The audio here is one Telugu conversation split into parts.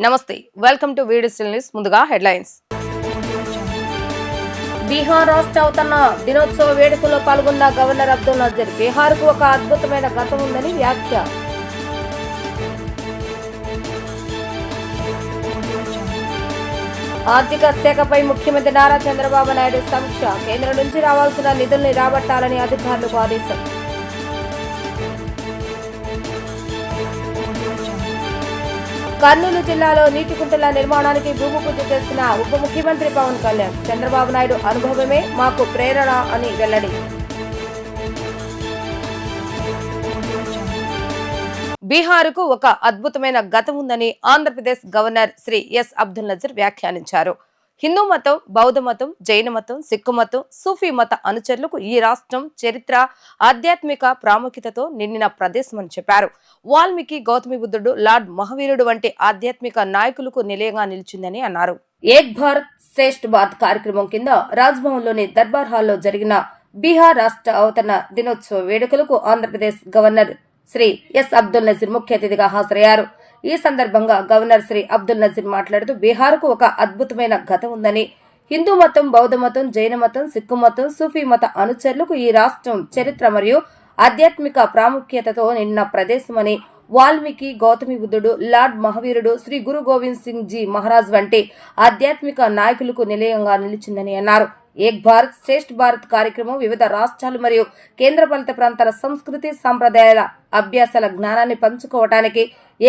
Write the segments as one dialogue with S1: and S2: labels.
S1: నమస్తే వెల్కమ్ టు వీడియో న్యూస్. ముందుగా హెడ్లైన్స్. బీహార్ రాష్ట్ర అవతరణ దినోత్సవ వేడుకల్లో పాల్గొన్న గవర్నర్ అబ్దుల్ నజీర్ బీహార్కు ఒక అద్భుతమైన గతం ఉందని వ్యాఖ్య. ఆర్థిక శాఖపై ముఖ్యమంత్రి నారా చంద్రబాబు నాయుడు సమీక్ష. కేంద్రం నుంచి రావాల్సిన నిధుల్ని రాబట్టాలని అధికారులకు ఆదేశం. కర్నూలు జిల్లాలో నీటి కుంటల నిర్మాణానికి భూమి పూజ చేసిన ఉప ముఖ్యమంత్రి పవన్ కళ్యాణ్. చంద్రబాబు నాయుడు అనుభవమే మాకు ప్రేరణ అని వెల్లడి. బీహార్కు ఒక అద్భుతమైన గతం ఉందని ఆంధ్రప్రదేశ్ గవర్నర్ శ్రీ ఎస్ అబ్దుల్ నజీర్ వ్యాఖ్యానించారు. హిందూ మతం, బౌద్ధ మతం, జైన మతం, సిక్కు మతం, సూఫీ మత అనుచరులకు ఈ రాష్ట్రం చరిత్ర, ఆధ్యాత్మిక ప్రాముఖ్యతతో నిండిన ప్రదేశమని చెప్పారు. వాల్మీకి, గౌతమి బుద్ధుడు, లార్డ్ మహావీరుడు వంటి ఆధ్యాత్మిక నాయకులకు నిలయంగా నిలిచిందని అన్నారు. ఏక్ భారత్ శ్రేష్ఠ భారత్ కార్యక్రమం కింద రాజ్భవన్ లోని దర్బార్ హాల్లో జరిగిన బీహార్ రాష్ట్ర అవతరణ దినోత్సవ వేడుకలకు ఆంధ్రప్రదేశ్ గవర్నర్ శ్రీ ఎస్ అబ్దుల్ నజీర్ ముఖ్య అతిథిగా హాజరయ్యారు. ఈ సందర్భంగా గవర్నర్ శ్రీ అబ్దుల్ నజీర్ మాట్లాడుతూ బీహార్కు ఒక అద్భుతమైన గతం ఉందని, హిందూ మతం, బౌద్ధ మతం, జైన మతం, సిక్కు మతం, సూఫీ మత అనుచరులకు ఈ రాష్ట్రం చరిత్ర మరియు ఆధ్యాత్మిక ప్రాముఖ్యతతో నిన్న ప్రదేశమని, వాల్మీకి, గౌతమి బుద్ధుడు, లార్డ్ మహావీరుడు, శ్రీ గురు గోవింద్ సింగ్ జీ మహారాజ్ వంటి ఆధ్యాత్మిక నాయకులకు నిలయంగా నిలిచిందని అన్నారు. ఏక్ భారత్ శ్రేష్ఠ భారత్ కార్యక్రమం వివిధ రాష్ట్రాలు మరియు కేంద్రపాలిత ప్రాంతాల సంస్కృతి, సంప్రదాయాల, అభ్యాసాల జ్ఞానాన్ని పంచుకోవటానికి,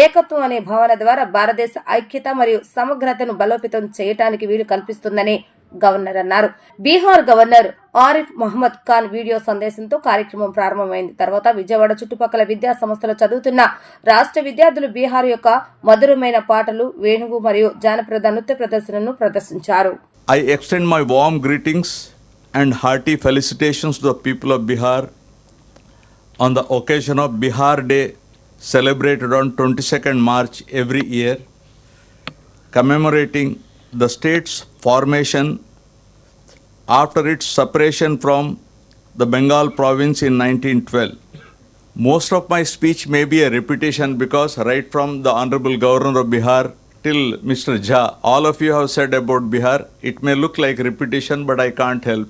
S1: ఏకత్వం అనే భావన ద్వారా భారతదేశ ఐక్యత మరియు సమగ్రతను బలోపేతం చేయడానికి వీలు కల్పిస్తుందని గవర్నర్ అన్నారు. బీహార్ గవర్నర్ ఆరిఫ్ మహమ్మద్ ఖాన్ వీడియో సందేశంతో కార్యక్రమం ప్రారంభమైంది. తర్వాత విజయవాడ చుట్టుపక్కల విద్యా సంస్థలు చదువుతున్న రాష్ట్ర విద్యార్థులు బీహార్ యొక్క మధురమైన పాటలు, వేణువు మరియు జానపద నృత్య ప్రదర్శనను ప్రదర్శించారు.
S2: I extend my warm greetings and hearty felicitations to the people of Bihar on the occasion of Bihar Day, celebrated on 22nd March every year, commemorating the state's formation after its separation from the Bengal province in 1912. Most of my speech may be a repetition because right from the Honorable Governor of Bihar till Mr. Jha, all of you have said about Bihar. It may look like repetition, but I can't help.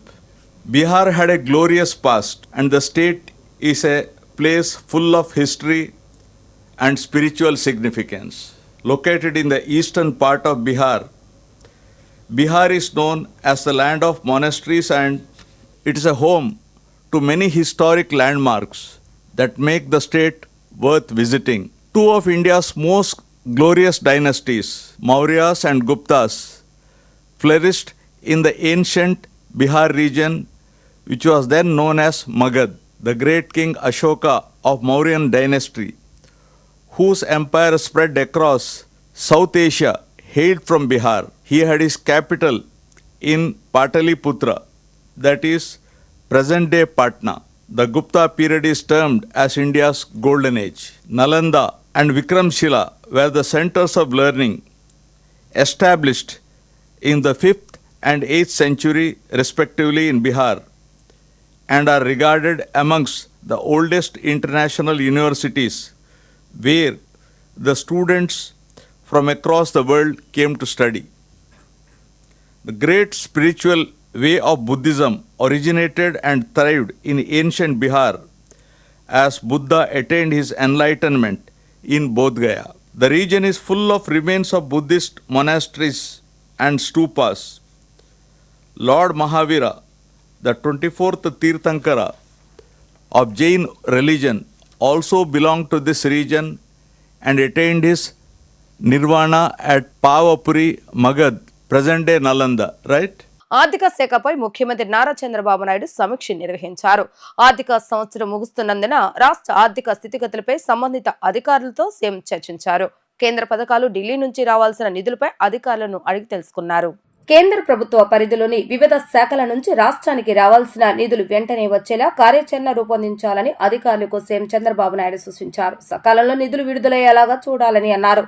S2: Bihar had a glorious past, and the state is a place full of history and spiritual significance. Located in the eastern part of Bihar, Bihar is known as the land of monasteries, and it is a home to many historic landmarks that make the state worth visiting. Two of India's most glorious dynasties, Mauryas and Guptas, flourished in the ancient Bihar region, which was then known as Magad. The great king Ashoka of Mauryan dynasty, whose empire spread across South Asia, hailed from Bihar. He had his capital in Pataliputra, that is present-day Patna. The Gupta period is termed as India's golden age. Nalanda and Vikramshila were the centers of learning, established in the 5th and 8th century respectively in Bihar, and are regarded amongst the oldest international universities where the students from across the world came to study. The great spiritual way of Buddhism originated and thrived in ancient Bihar as Buddha attained his enlightenment in Bodh Gaya. The region is full of remains of Buddhist monasteries and stupas. Lord Mahavira, the 24th Tirthankara of Jain religion, also belonged to this region and attained his nirvana at Pavapuri, Magad, present-day Nalanda, right?
S1: ఆర్థిక శాఖపై ముఖ్యమంత్రి నారా చంద్రబాబు నాయుడు సమీక్ష నిర్వహించారు. ఆర్థిక సంవత్సరం ముగుస్తున్నందున రాష్ట్ర ఆర్థిక స్థితిగతులపై సంబంధిత అధికారులతో సీఎం చర్చించారు. కేంద్ర పథకాలు ఢిల్లీ నుంచి రావాల్సిన నిధులపై అధికారులను అడిగి తెలుసుకున్నారు. కేంద్ర ప్రభుత్వ పరిధిలోని వివిధ శాఖల నుంచి రాష్ట్రానికి రావాల్సిన నిధులు వెంటనే వచ్చేలా కార్యాచరణ రూపొందించాలని అధికారులకు సీఎం చంద్రబాబు నాయుడు సూచించారు. సకాలంలో నిధులు విడుదలయ్యేలాగా చూడాలని అన్నారు.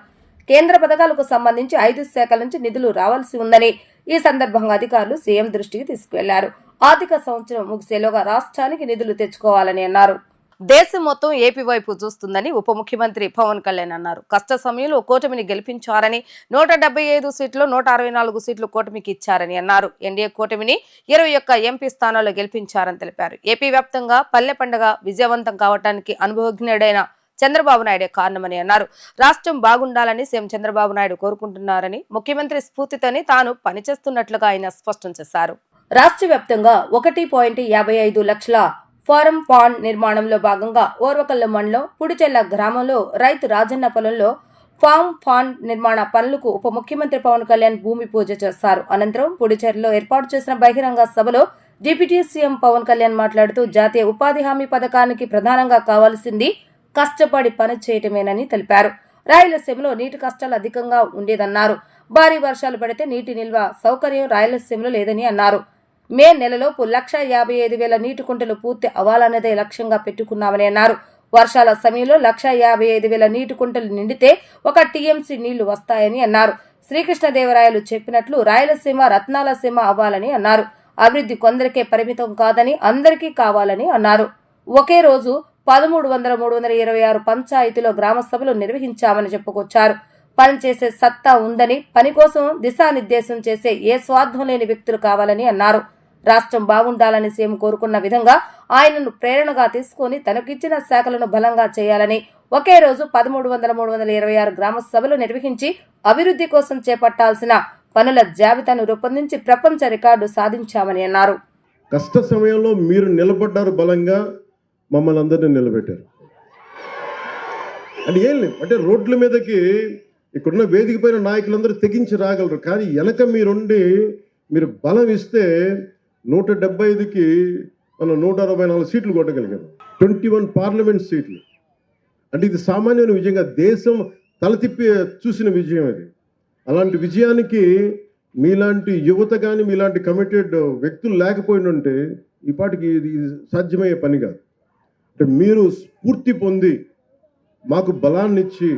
S1: కేంద్ర పథకాలకు సంబంధించి 5 శాఖల నుంచి నిధులు రావాల్సి ఉందని ఈ సందర్భంగా అధికారులు సీఎం దృష్టికి తీసుకువెళ్లారు. ఆర్థిక సంవత్సరం ముగిసేలోగా రాష్ట్రానికి నిధులు తెచ్చుకోవాలని అన్నారు. దేశం మొత్తం ఏపీ వైపు చూస్తుందని ఉప ముఖ్యమంత్రి పవన్ కళ్యాణ్ అన్నారు. కష్ట సమయంలో కూటమిని గెలిపించారని 175 సీట్లు 164 సీట్లు కూటమికి ఇచ్చారని అన్నారు. ఎన్డీఏ కూటమిని 21 ఎంపీ స్థానాల్లో గెలిపించారని తెలిపారు. ఏపీ వ్యాప్తంగా పల్లె పండుగ విజయవంతం కావడానికి అనుభవజ్ఞుడైన చంద్రబాబు నాయుడే కారణమని అన్నారు. రాష్ట్రం బాగుండాలని సీఎం చంద్రబాబు నాయుడు కోరుకుంటున్నారని, ముఖ్యమంత్రి స్ఫూర్తితోనే తాను పనిచేస్తున్నట్లుగా ఆయన స్పష్టం చేశారు. రాష్ట్ర వ్యాప్తంగా 1.55 లక్షల ఫారం పాండ్ నిర్మాణంలో భాగంగా ఓర్వకల్లు మండలం పుడిచెల్ల గ్రామంలో రైతు రాజన్న పొలంలో ఫామ్ పాండ్ నిర్మాణ పనులకు ఉప ముఖ్యమంత్రి పవన్ కళ్యాణ్ భూమి పూజ చేశారు. అనంతరం పుడిచెర్లలో ఏర్పాటు చేసిన బహిరంగ సభలో డిప్యూటీ సీఎం పవన్ కళ్యాణ్ మాట్లాడుతూ జాతీయ ఉపాధి హామీ పథకానికి ప్రధానంగా కావాల్సింది కష్టపడి పని చేయటమేనని తెలిపారు. రాయలసీమలో నీటి కష్టాలు అధికంగా ఉండేదన్నారు. భారీ వర్షాలు పడితే నీటి నిల్వ సౌకర్యం రాయలసీమలో లేదని అన్నారు. మే నెలలోపు 1,55,000 నీటి కుంటలు పూర్తి అవ్వాలన్నదే లక్ష్యంగా పెట్టుకున్నామని అన్నారు. వర్షాల సమయంలో 1,55,000 నీటి కుంటలు నిండితే 1 టీఎంసీ నీళ్లు వస్తాయని అన్నారు. శ్రీకృష్ణదేవరాయలు చెప్పినట్లు రాయలసీమ రత్నాల సీమ అవ్వాలని అన్నారు. అభివృద్ధి కొందరికే పరిమితం కాదని అందరికీ కావాలని అన్నారు. ఒకే రోజు 13,326 పంచాయతీలో గ్రామ సభలు నిర్వహించామని చెప్పుకొచ్చారు. పనిచేసే సత్తా ఉందని, పని కోసం దిశానిర్దేశం చేసే ఏ స్వార్థం లేని వ్యక్తులు కావాలని అన్నారు. రాష్ట్రం బాగుండాలని సీఎం కోరుకున్న విధంగా ఆయనను ప్రేరణగా తీసుకుని తనకిచ్చిన శాఖలను బలంగా చేయాలని ఒకే రోజు 13,326 గ్రామ సభలు నిర్వహించి అభివృద్ధి కోసం చేపట్టాల్సిన పనుల జాబితాను రూపొందించి ప్రపంచ రికార్డు సాధించామని అన్నారు.
S3: కష్ట సమయంలో మీరు నిలబడ్డారు, బలంగా మమ్మల్ని అందరినీ నిలబెట్టారు. అంటే ఏం లేదు, అంటే రోడ్ల మీదకి ఇక్కడున్న వేదిక పైన నాయకులందరూ తెగించి రాగలరు, కానీ వెనక మీరుండి మీరు బలం ఇస్తే 175కి మనం 164 సీట్లు కొట్టగలిగాం. 21 పార్లమెంట్ సీట్లు అంటే ఇది సామాన్యమైన విజయంగా దేశం తలతిప్పి చూసిన విజయం అది. అలాంటి విజయానికి మీలాంటి యువత కానీ మీలాంటి కమిటెడ్ వ్యక్తులు లేకపోయినంటే ఈ పాటికి ఇది సాధ్యమయ్యే పని కాదు. అంటే మీరు స్ఫూర్తి పొంది మాకు బలాన్ని ఇచ్చి,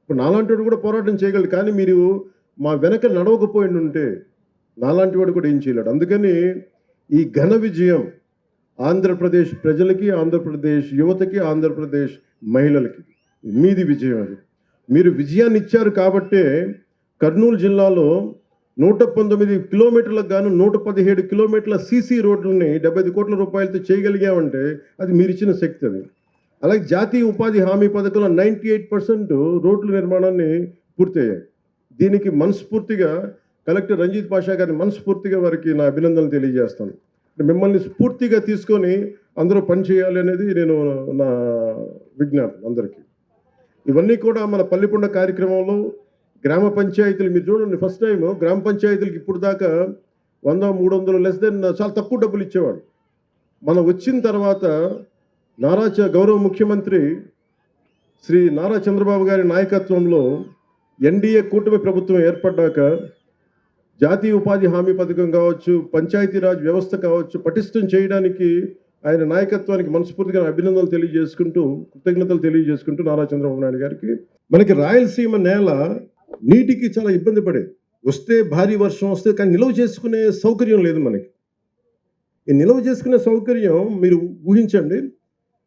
S3: ఇప్పుడు నాలాంటి వాడు కూడా పోరాటం చేయగలడు, కానీ మీరు మా వెనక నడవకపోయిండుంటే నాలాంటి వాడు కూడా ఏం చేయలేడు. అందుకని ఈ ఘన విజయం ఆంధ్రప్రదేశ్ ప్రజలకి, ఆంధ్రప్రదేశ్ యువతకి, ఆంధ్రప్రదేశ్ మహిళలకి మీది విజయం. అది మీరు విజయాన్ని ఇచ్చారు కాబట్టే కర్నూలు జిల్లాలో 119 కిలోమీటర్లకు గాను 117 కిలోమీటర్ల సీసీ రోడ్లని 75 కోట్ల రూపాయలతో చేయగలిగామంటే అది మీరు ఇచ్చిన శక్తి. అది అలాగే జాతీయ ఉపాధి హామీ పథకంలో 98% రోడ్ల నిర్మాణాన్ని పూర్తయ్యాయి. దీనికి మనస్ఫూర్తిగా కలెక్టర్ రంజిత్ పాషా గారిని మనస్ఫూర్తిగా వారికి నా అభినందనలు తెలియజేస్తాను. మిమ్మల్ని స్ఫూర్తిగా తీసుకొని అందరూ పనిచేయాలి అనేది నేను నా విజ్ఞాపన అందరికీ. ఇవన్నీ కూడా మన పల్లెపుండ కార్యక్రమంలో గ్రామ పంచాయతీలు మీరు చూడండి, ఫస్ట్ టైం గ్రామ పంచాయతీలకు ఇప్పుడు దాకా 100-300 లెస్ దెన్ చాలా తక్కువ డబ్బులు ఇచ్చేవాడు. మనం వచ్చిన తర్వాత గౌరవ ముఖ్యమంత్రి శ్రీ నారా చంద్రబాబు గారి నాయకత్వంలో ఎన్డీఏ కూటమి ప్రభుత్వం ఏర్పడ్డాక జాతీయ ఉపాధి హామీ పథకం కావచ్చు, పంచాయతీరాజ్ వ్యవస్థ కావచ్చు, పటిష్టం చేయడానికి ఆయన నాయకత్వానికి మనస్ఫూర్తిగా అభినందనలు తెలియజేసుకుంటూ, కృతజ్ఞతలు తెలియజేసుకుంటూ నారా చంద్రబాబు నాయుడు గారికి. మనకి రాయలసీమ నేల నీటికి చాలా ఇబ్బంది పడేది. వస్తే భారీ వర్షం వస్తే, కానీ నిల్వ చేసుకునే సౌకర్యం లేదు మనకి. ఈ నిల్వ చేసుకునే సౌకర్యం మీరు ఊహించండి,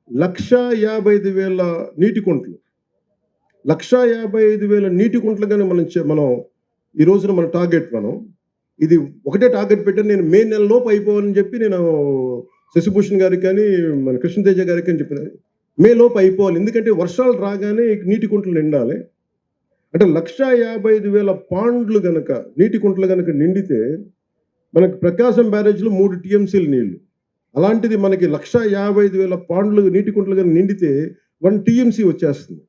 S3: 1,55,000 నీటి కుంటలు, 1,55,000 నీటి కుంటలు కానీ మనం ఈ రోజున మన టార్గెట్, మనం ఇది ఒకటే టార్గెట్ పెట్టాను. నేను మే నెల లోపు అయిపోవాలని చెప్పి నేను శశిభూషణ్ గారికి కానీ మన కృష్ణతేజ గారికి అని చెప్పిన, మే లోపు అయిపోవాలి, ఎందుకంటే వర్షాలు రాగానే నీటి కుంటలు నిండాలి. అంటే 1,55,000 పాండ్లు కనుక నీటి కుంటలు కనుక నిండితే మనకి ప్రకాశం బ్యారేజ్లో 3 టీఎంసీలు నీళ్లు. అలాంటిది మనకి 1,55,000 పాండ్లు నీటి కుంటలు కనుక నిండితే 1 టీఎంసీ వచ్చేస్తుంది.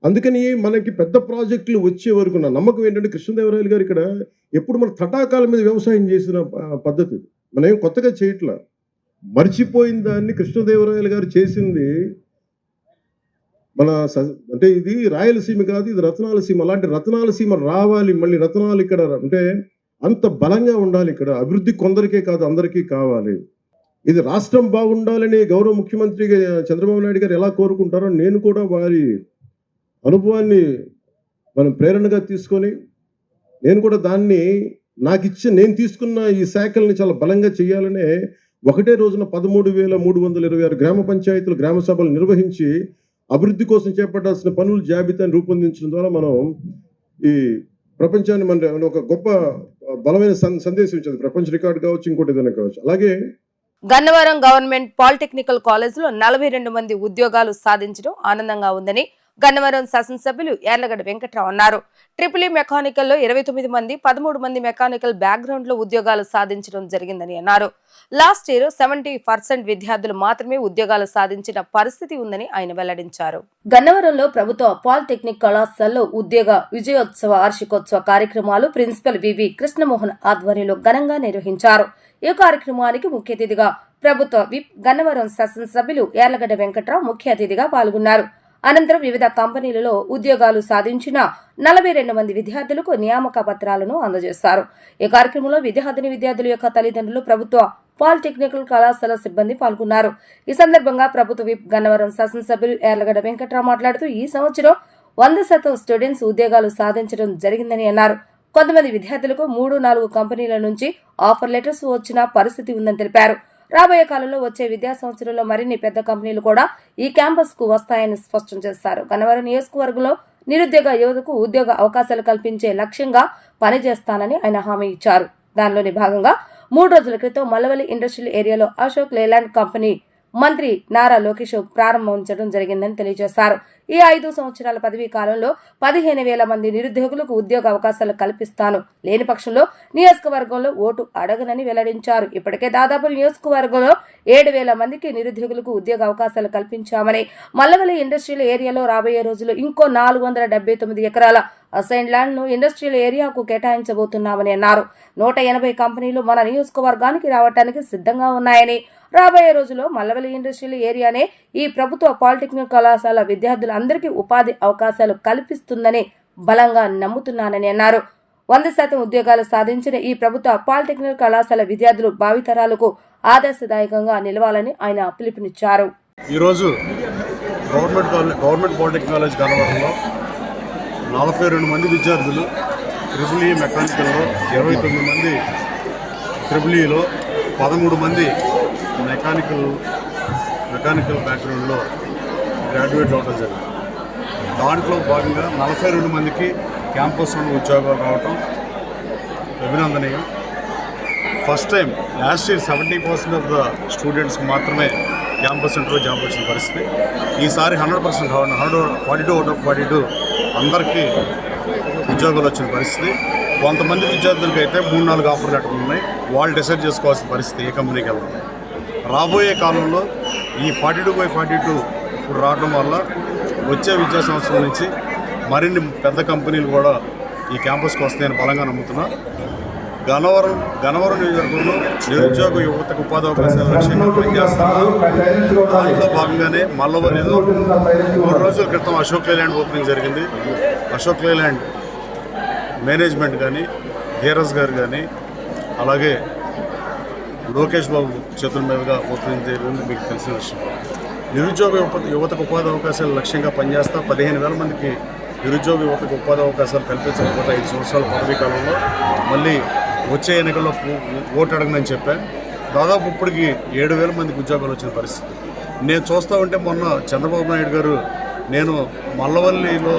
S3: అందుకని మనకి పెద్ద ప్రాజెక్టులు వచ్చే వరకు నా నమ్మకం ఏంటంటే, కృష్ణదేవరాయలు గారు ఇక్కడ ఎప్పుడు మన తటాకాల మీద వ్యవసాయం చేసిన పద్ధతి, మనం ఏం కొత్తగా చేయట్లా. మర్చిపోయిన దాన్ని కృష్ణదేవరాయలు గారు చేసింది. మన అంటే ఇది రాయలసీమ కాదు, ఇది రత్నాల సీమ. అలాంటి రత్నాల సీమ రావాలి, మళ్ళీ రత్నాలు ఇక్కడ అంటే అంత బలంగా ఉండాలి. ఇక్కడ అభివృద్ధి కొందరికే కాదు, అందరికీ కావాలి. ఇది రాష్ట్రం బాగుండాలని గౌరవ ముఖ్యమంత్రి చంద్రబాబు నాయుడు గారు ఎలా కోరుకుంటారో, నేను కూడా వారి అనుభవాన్ని మనం ప్రేరణగా తీసుకొని నేను కూడా దాన్ని నేను తీసుకున్న ఈ శాఖల్ని చాలా బలంగా చేయాలనే ఒకటే రోజున 13,326 గ్రామ పంచాయతీలు గ్రామ సభలు నిర్వహించి అభివృద్ధి కోసం చేపట్టాల్సిన పనుల జాబితాను రూపొందించడం ద్వారా మనం ఈ ప్రపంచాన్ని మన ఒక గొప్ప బలమైన సందేశం ఇచ్చింది. ప్రపంచ రికార్డు కావచ్చు, ఇంకోటి ఏదైనా కావచ్చు. అలాగే
S1: గన్నవరం గవర్నమెంట్ పాలిటెక్నికల్ కాలేజీలో 42 మంది ఉద్యోగాలు సాధించడం ఆనందంగా ఉందని గన్నవరం శాసనసభ్యులు యార్లగడ్డ వెంకట్రావు అన్నారు. ట్రిపుల్ ఈ మెకానికల్లో 29 మంది 13 మంది మెకానికల్ బ్యాక్గ్రౌండ్ లో ఉద్యోగాలు సాధించడం జరిగిందని అన్నారు. లాస్ట్ ఇయర్ 70% విద్యార్థులు మాత్రమే ఉద్యోగాలు సాధించిన పరిస్థితి ఉందని ఆయన వెల్లడించారు. గన్నవరంలో ప్రభుత్వ పాలిటెక్నిక్ కళాశాలలో ఉద్యోగ విజయోత్సవ వార్షికోత్సవ కార్యక్రమాలు ప్రిన్సిపల్ వివి కృష్ణమోహన్ ఆధ్వర్యంలో ఘనంగా నిర్వహించారు. ఈ కార్యక్రమానికి ముఖ్య అతిథిగా ప్రభుత్వ విప్ గన్నవరం శాసనసభ్యులు యార్లగడ్డ వెంకట్రావు ముఖ్య అతిథిగా పాల్గొన్నారు. అనంతరం వివిధ కంపెనీలలో ఉద్యోగాలు సాధించిన 42 మంది విద్యార్థులకు నియామక పత్రాలను అందజేశారు. ఈ కార్యక్రమంలో విద్యార్థుల యొక్క తల్లిదండ్రులు, ప్రభుత్వ పాలిటెక్నికల్ కళాశాల సిబ్బంది పాల్గొన్నారు. ఈ సందర్భంగా ప్రభుత్వ విప్ గన్నవరం శాసనసభ్యులు యార్లగడ్డ వెంకట్రావు మాట్లాడుతూ ఈ సంవత్సరం 100% స్టూడెంట్స్ ఉద్యోగాలు సాధించడం జరిగిందని అన్నారు. కొంతమంది విద్యార్థులకు 3-4 కంపెనీల నుంచి ఆఫర్ లెటర్స్ వచ్చిన పరిస్థితి ఉందని తెలిపారు. రాబోయే కాలంలో వచ్చే విద్యా సంవత్సరంలో మరిన్ని పెద్ద కంపెనీలు కూడా ఈ క్యాంపస్ కు వస్తాయని స్పష్టం చేశారు. గన్నవరం నియోజకవర్గంలో నిరుద్యోగ యువతకు ఉద్యోగ అవకాశాలు కల్పించే లక్ష్యంగా పనిచేస్తానని ఆయన హామీ ఇచ్చారు. దానిలోని భాగంగా 3 రోజుల క్రితం మల్లవల్లి ఇండస్ట్రియల్ ఏరియాలో అశోక్ లేలాండ్ కంపెనీ మంత్రి నారా లోకేష్ ప్రారంభించడం జరిగిందని తెలియజేశారు. ఈ 5 సంవత్సరాల పదవీ కాలంలో 15,000 మంది నిరుద్యోగులకు ఉద్యోగ అవకాశాలు కల్పిస్తాను. లేని పక్షంలో నియోజకవర్గంలో ఓటు అడగనని వెల్లడించారు. ఇప్పటికే దాదాపు నియోజకవర్గంలో 7,000 మందికి నిరుద్యోగులకు ఉద్యోగ అవకాశాలు కల్పించామని, మల్లవల్లి ఇండస్ట్రియల్ ఏరియాలో రాబోయే రోజుల్లో ఇంకో 479 ఎకరాల అసైన్ ల్యాండ్ ను ఇండస్ట్రియల్ ఏరియాకు కేటాయించబోతున్నామని అన్నారు. 180 కంపెనీలు మన నియోజకవర్గానికి రావడానికి సిద్ధంగా ఉన్నాయని, రాబోయే రోజుల్లో మల్లవల్లి ఇండస్ట్రియల్ ఏరియానే ఈ ప్రభుత్వ పాలిటెక్నిక్ కళాశాల విద్యార్థులందరికీ ఉపాధి అవకాశాలు కల్పిస్తుందని బలంగా నమ్ముతున్నానని అన్నారు. 100% ఉద్యోగాలు సాధించిన ఈ ప్రభుత్వ పాలిటెక్నిక్ కళాశాల విద్యార్థులు భావితరాలకు ఆదర్శదాయకంగా నిలవాలని ఆయన పిలుపునిచ్చారు.
S4: ఈరోజు గవర్నమెంట్ పాలిటెక్నిక్ కాలేజ్ గన్నవరంలో 42 మంది విద్యార్థులు ట్రిపుల్ ఈ మెకానికల్లో, 29 మంది ట్రిపుల్ ఈలో, 13 మంది మెకానికల్ బ్యాక్గ్రౌండ్లో గ్రాడ్యుయేట్ అవడం జరిగింది. దాంట్లో భాగంగా 42 మందికి క్యాంపస్ నుండి ఉద్యోగాలు రావటం అభినందనీయం. First time last year 70% of the స్టూడెంట్స్కి మాత్రమే క్యాంపస్ సెంటర్లో జాబ్ వచ్చిన పరిస్థితి. ఈసారి 100% 142 అవుట్ ఆఫ్ 42 అందరికీ ఉద్యోగాలు వచ్చిన పరిస్థితి. కొంతమంది విద్యార్థులకి అయితే 3-4 ఆఫర్ లెటర్లు ఉన్నాయి. వాళ్ళు డిసైడ్ చేసుకోవాల్సిన పరిస్థితి ఏ కంపెనీకి వెళ్ళాలి. రాబోయే కాలంలో ఈ 42/42 ఇప్పుడు రావడం వల్ల వచ్చే విద్యా సంవత్సరం నుంచి మరిన్ని పెద్ద కంపెనీలు కూడా ఈ క్యాంపస్కి వస్తాయని బలంగా నమ్ముతున్నా. గన్నవరం నియోజకవర్గంలో నిరుద్యోగ యువతకు ఉపాధి అవకాశాల లక్ష్యంగా పనిచేస్తున్నారు. దాంట్లో భాగంగానే మల్లవల్లిలో 3 రోజుల క్రితం అశోక్ లేలాండ్ ఓపెనింగ్ జరిగింది. అశోక్ లేలాండ్ మేనేజ్మెంట్ కానీ, ధీరజ్ గారు కానీ, అలాగే లోకేష్ బాబు చేతుల మీదుగా ఓపెనింగ్ జరిగింది. మీకు తెలిసిన విషయం. నిరుద్యోగ యువతకు ఉపాధి అవకాశాల లక్ష్యంగా పనిచేస్తా 15,000 మందికి నిరుద్యోగ యువతకు ఉపాధి అవకాశాలు కల్పించకపోతే 5 సంవత్సరాల పదవీ కాలంలో మళ్ళీ వచ్చే ఎన్నికల్లో ఓటు అడగనని చెప్పాను. దాదాపు ఇప్పటికి 7,000 మందికి ఉద్యోగాలు వచ్చిన పరిస్థితి నేను చూస్తూ ఉంటే, మొన్న చంద్రబాబు నాయుడు గారు నేను మల్లవల్లిలో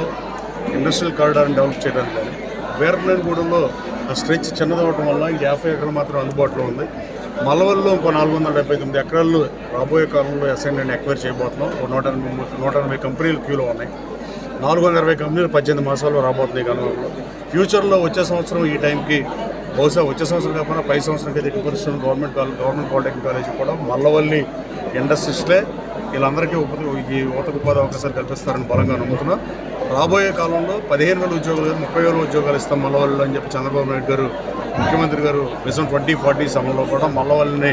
S4: ఇండస్ట్రియల్ కారిడార్ని డెవలప్ చేయడానికి కానీ, వీరపనేనిగూడెంలో ఆ స్ట్రెచ్ చిన్నదవటం వల్ల 50 ఎకరాలు మాత్రం అందుబాటులో ఉంది. మల్లవల్లిలో ఇంకో 479 ఎకరాలు రాబోయే కాలంలో అసైన్మెంట్ ఎక్వైర్ చేయబోతున్నాం. 180 కంపెనీలు క్యూలో ఉన్నాయి. 420 కంపెనీలు 18 మాసాల్లో రాబోతున్నాయి. గన్నవరంలో ఫ్యూచర్లో వచ్చే సంవత్సరం ఈ టైంకి బహుశా వచ్చే సంవత్సరం కాకుండా పై సంవత్సరంకి ఎట్టి పరిస్థితులు గవర్నమెంట్ పాలిటెక్నిక్ కాలేజీ కూడా మల్లవల్లి ఇండస్ట్రీస్లే వీళ్ళందరికీ ఈ యువతకు ఉపాధి అవకాశాలు కల్పిస్తారని బలంగా నమ్ముతున్నా. రాబోయే కాలంలో 15,000 ఉద్యోగాలు 30,000 ఉద్యోగాలు ఇస్తాం మల్లవల్లిలో అని చెప్పి చంద్రబాబు నాయుడు గారు, ముఖ్యమంత్రి గారు విజన్ 2040 సమయంలో కూడా మల్లవల్లిని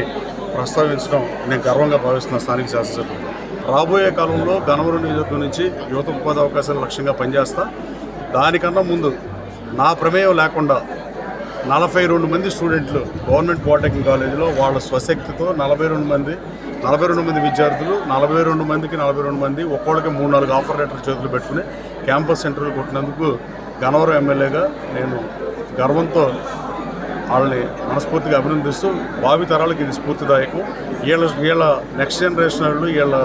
S4: ప్రస్తావించడం నేను గర్వంగా భావిస్తున్న స్థానిక శాసనసభ్యులు. రాబోయే కాలంలో గన్నవరం నియోజకవర్గం నుంచి యువత ఉపాధి అవకాశాల లక్ష్యంగా పనిచేస్తా. దానికన్నా ముందు నా ప్రమేయం లేకుండా 42 మంది స్టూడెంట్లు గవర్నమెంట్ పాలిటెక్నిక్ కాలేజీలో వాళ్ళ స్వశక్తితో 42 మంది విద్యార్థులు 42 మంది ఒక్కొక్కడికి 3-4 ఆఫర్ లెటర్ చేతులు పెట్టుకుని క్యాంపస్ సెంటర్లు కొట్టినందుకు గన్నవరం ఎమ్మెల్యేగా నేను గర్వంతో వాళ్ళని మనస్ఫూర్తిగా అభినందిస్తూ భావితరాలకు ఇది స్ఫూర్తిదాయకం. వీళ్ళ నెక్స్ట్ జనరేషన్ వాళ్ళు, వీళ్ళ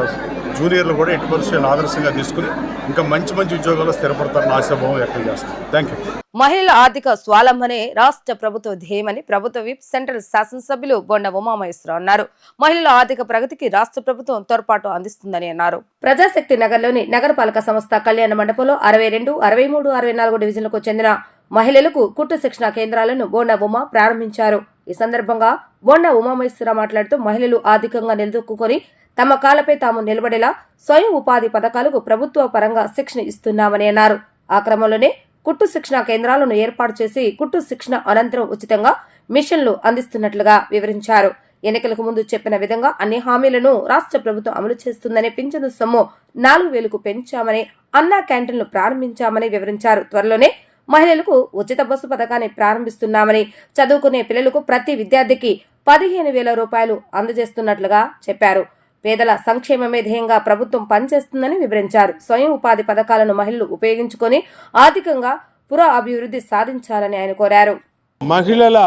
S4: జూనియర్లు కూడా ఎట్టి పరిస్థితులను ఆదర్శంగా తీసుకుని ఇంకా మంచి మంచి ఉద్యోగాల్లో స్థిరపడతారని ఆశాభావం వ్యక్తం చేస్తాం. Thank you.
S1: మహిళల ఆర్థిక స్వాలంబనే రాష్ట్ర ప్రభుత్వ ధ్యేయమని ప్రభుత్వ విప్ సెంట్రల్ శాసనసభ్యులు బొండ ఉమామహేశ్వరరావు అన్నారు. మహిళల ఆర్థిక ప్రగతికి రాష్ట్ర ప్రభుత్వం తోడ్పాటు అందిస్తుందని అన్నారు. ప్రజాశక్తి నగర్లోని నగరపాలక సంస్థ కళ్యాణ మండపంలో 62, 63, 64 డివిజన్లకు చెందిన మహిళలకు కుట్టు శిక్షణ కేంద్రాలను బొండ ఉమ ప్రారంభించారు. ఈ సందర్భంగా బొండ ఉమామహేశ్వరరావు మాట్లాడుతూ మహిళలు ఆర్థికంగా నిలదొక్కుని తమ కాళ్లపై తాము నిలబడేలా స్వయం ఉపాధి పథకాలకు ప్రభుత్వ పరంగా శిక్షణ ఇస్తున్నామని అన్నారు. ఆ క్రమంలోనే కుట్టు శిక్షణ కేంద్రాలను ఏర్పాటు చేసి కుట్టు శిక్షణ అనంతరం ఉచితంగా మిషన్లు అందిస్తున్నట్లుగా వివరించారు. ఎన్నికలకు ముందు చెప్పిన విధంగా అన్ని హామీలను రాష్ట్ర ప్రభుత్వం అమలు చేస్తుందని, పింఛను సొమ్ము 4,000కు పెంచామని, అన్నా క్యాంటీన్లు ప్రారంభించామని వివరించారు. త్వరలోనే మహిళలకు ఉచిత బస్సు పథకాన్ని ప్రారంభిస్తున్నామని, చదువుకునే పిల్లలకు ప్రతి విద్యార్థికి 15,000 రూపాయలు అందజేస్తున్నట్లుగా చెప్పారు. పేదల సంక్షేమమే ధ్యేయంగా ప్రభుత్వం పనిచేస్తుందని వివరించారు. స్వయం ఉపాధి పథకాలను మహిళలు ఉపయోగించుకొని ఆర్థికంగా పుర అభివృద్ధి సాధించాలని ఆయన కోరారు.
S5: మహిళల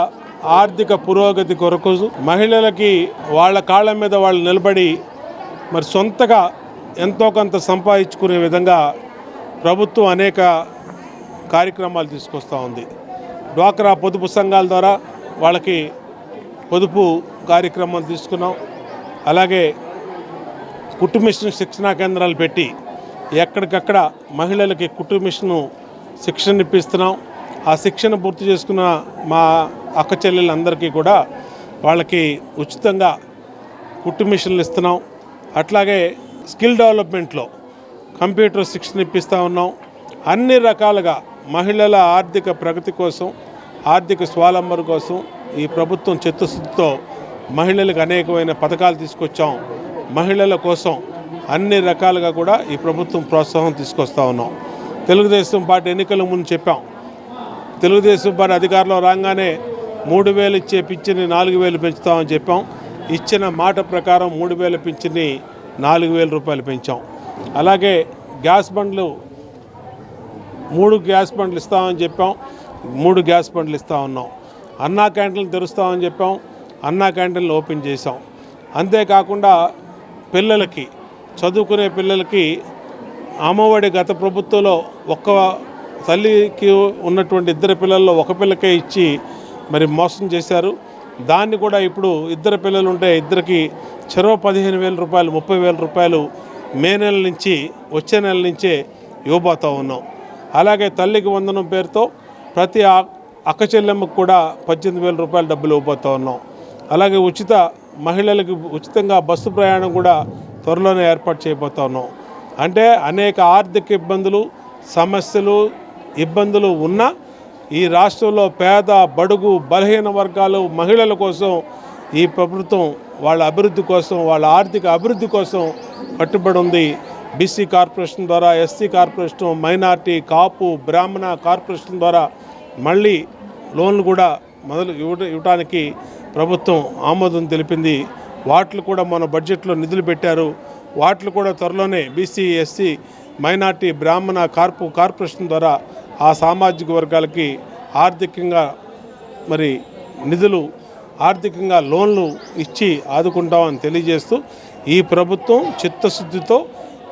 S5: ఆర్థిక పురోగతి కొరకు మహిళలకి వాళ్ళ కాళ్ళ మీద వాళ్ళు నిలబడి మరి సొంతగా ఎంతో కొంత సంపాదించుకునే విధంగా ప్రభుత్వం అనేక కార్యక్రమాలు తీసుకొస్తూ ఉంది. డ్వాక్రా పొదుపు సంఘాల ద్వారా వాళ్ళకి పొదుపు కార్యక్రమం తీసుకున్నాం. అలాగే కుట్టు మిషన్ శిక్షణా కేంద్రాలు పెట్టి ఎక్కడికక్కడ మహిళలకి కుట్టు మిషన్ శిక్షణ ఇప్పిస్తున్నాం. ఆ శిక్షణ పూర్తి చేసుకున్న మా అక్క చెల్లెళ్ళందరికీ కూడా వాళ్ళకి ఉచితంగా కుట్టు మిషన్లు ఇస్తున్నాం. అట్లాగే స్కిల్ డెవలప్మెంట్లో కంప్యూటర్ శిక్షణ ఇప్పిస్తూ ఉన్నాం. అన్ని రకాలుగా మహిళల ఆర్థిక ప్రగతి కోసం, ఆర్థిక స్వావలంబన కోసం ఈ ప్రభుత్వం చిత్తశుద్ధితో మహిళలకు అనేకమైన పథకాలు తీసుకొచ్చాం. మహిళల కోసం అన్ని రకాలుగా కూడా ఈ ప్రభుత్వం ప్రోత్సాహం తీసుకొస్తూ ఉన్నాం. తెలుగుదేశం పార్టీ ఎన్నికల ముందు చెప్పాం, తెలుగుదేశం పార్టీ అధికారంలో రాగానే 3,000 ఇచ్చే పింఛన్ని 4,000 పెంచుతామని చెప్పాం. ఇచ్చిన మాట ప్రకారం 3,000 పింఛన్ని 4,000 రూపాయలు పెంచాం. అలాగే గ్యాస్ బండ్లు 3 గ్యాస్ బండ్లు ఇస్తామని చెప్పాం, 3 గ్యాస్ బండ్లు ఇస్తా ఉన్నాం. అన్నా క్యాంటీన్లు తెరుస్తామని చెప్పాం, అన్నా క్యాంటీన్లు ఓపెన్ చేసాం. అంతేకాకుండా పిల్లలకి, చదువుకునే పిల్లలకి అమ్మఒడి గత ప్రభుత్వంలో ఒక్క తల్లికి ఉన్నటువంటి 2 పిల్లల్లో ఒక పిల్లకే ఇచ్చి మరి మోసం చేశారు. దాన్ని కూడా ఇప్పుడు 2 పిల్లలు ఉంటే ఇద్దరికి చెరో 15,000 రూపాయలు, 30,000 రూపాయలు మే నెల నుంచి వచ్చే నెల నుంచే ఇవ్వబోతూ ఉన్నాం. అలాగే తల్లికి వందనం పేరుతో ప్రతి అక్క చెల్లెమ్మకు కూడా 18,000 రూపాయలు డబ్బులు ఇవ్వబోతూ ఉన్నాం. అలాగే మహిళలకు ఉచితంగా బస్సు ప్రయాణం కూడా త్వరలోనే ఏర్పాటు చేయబోతా ఉన్నాం. అంటే అనేక ఆర్థిక ఇబ్బందులు, సమస్యలు, ఇబ్బందులు ఉన్న ఈ రాష్ట్రంలో పేద, బడుగు, బలహీన వర్గాలు మహిళల కోసం ఈ ప్రభుత్వం వాళ్ళ అభివృద్ధి కోసం, వాళ్ళ ఆర్థిక అభివృద్ధి కోసం కట్టుబడి ఉంది. బీసీ కార్పొరేషన్ ద్వారా, ఎస్సీ కార్పొరేషన్, మైనార్టీ, కాపు, బ్రాహ్మణ కార్పొరేషన్ ద్వారా మళ్ళీ లోన్లు కూడా ఇవ్వడానికి ప్రభుత్వం ఆమోదం తెలిపింది. వాటిని కూడా మన బడ్జెట్లో నిధులు పెట్టారు. వాటిని కూడా త్వరలోనే బీసీ, ఎస్సీ, మైనార్టీ, బ్రాహ్మణ, కార్పొరేషన్ ద్వారా ఆ సామాజిక వర్గాలకి ఆర్థికంగా మరి నిధులు, ఆర్థికంగా లోన్లు ఇచ్చి ఆదుకుంటామని తెలియజేస్తూ ఈ ప్రభుత్వం చిత్తశుద్ధితో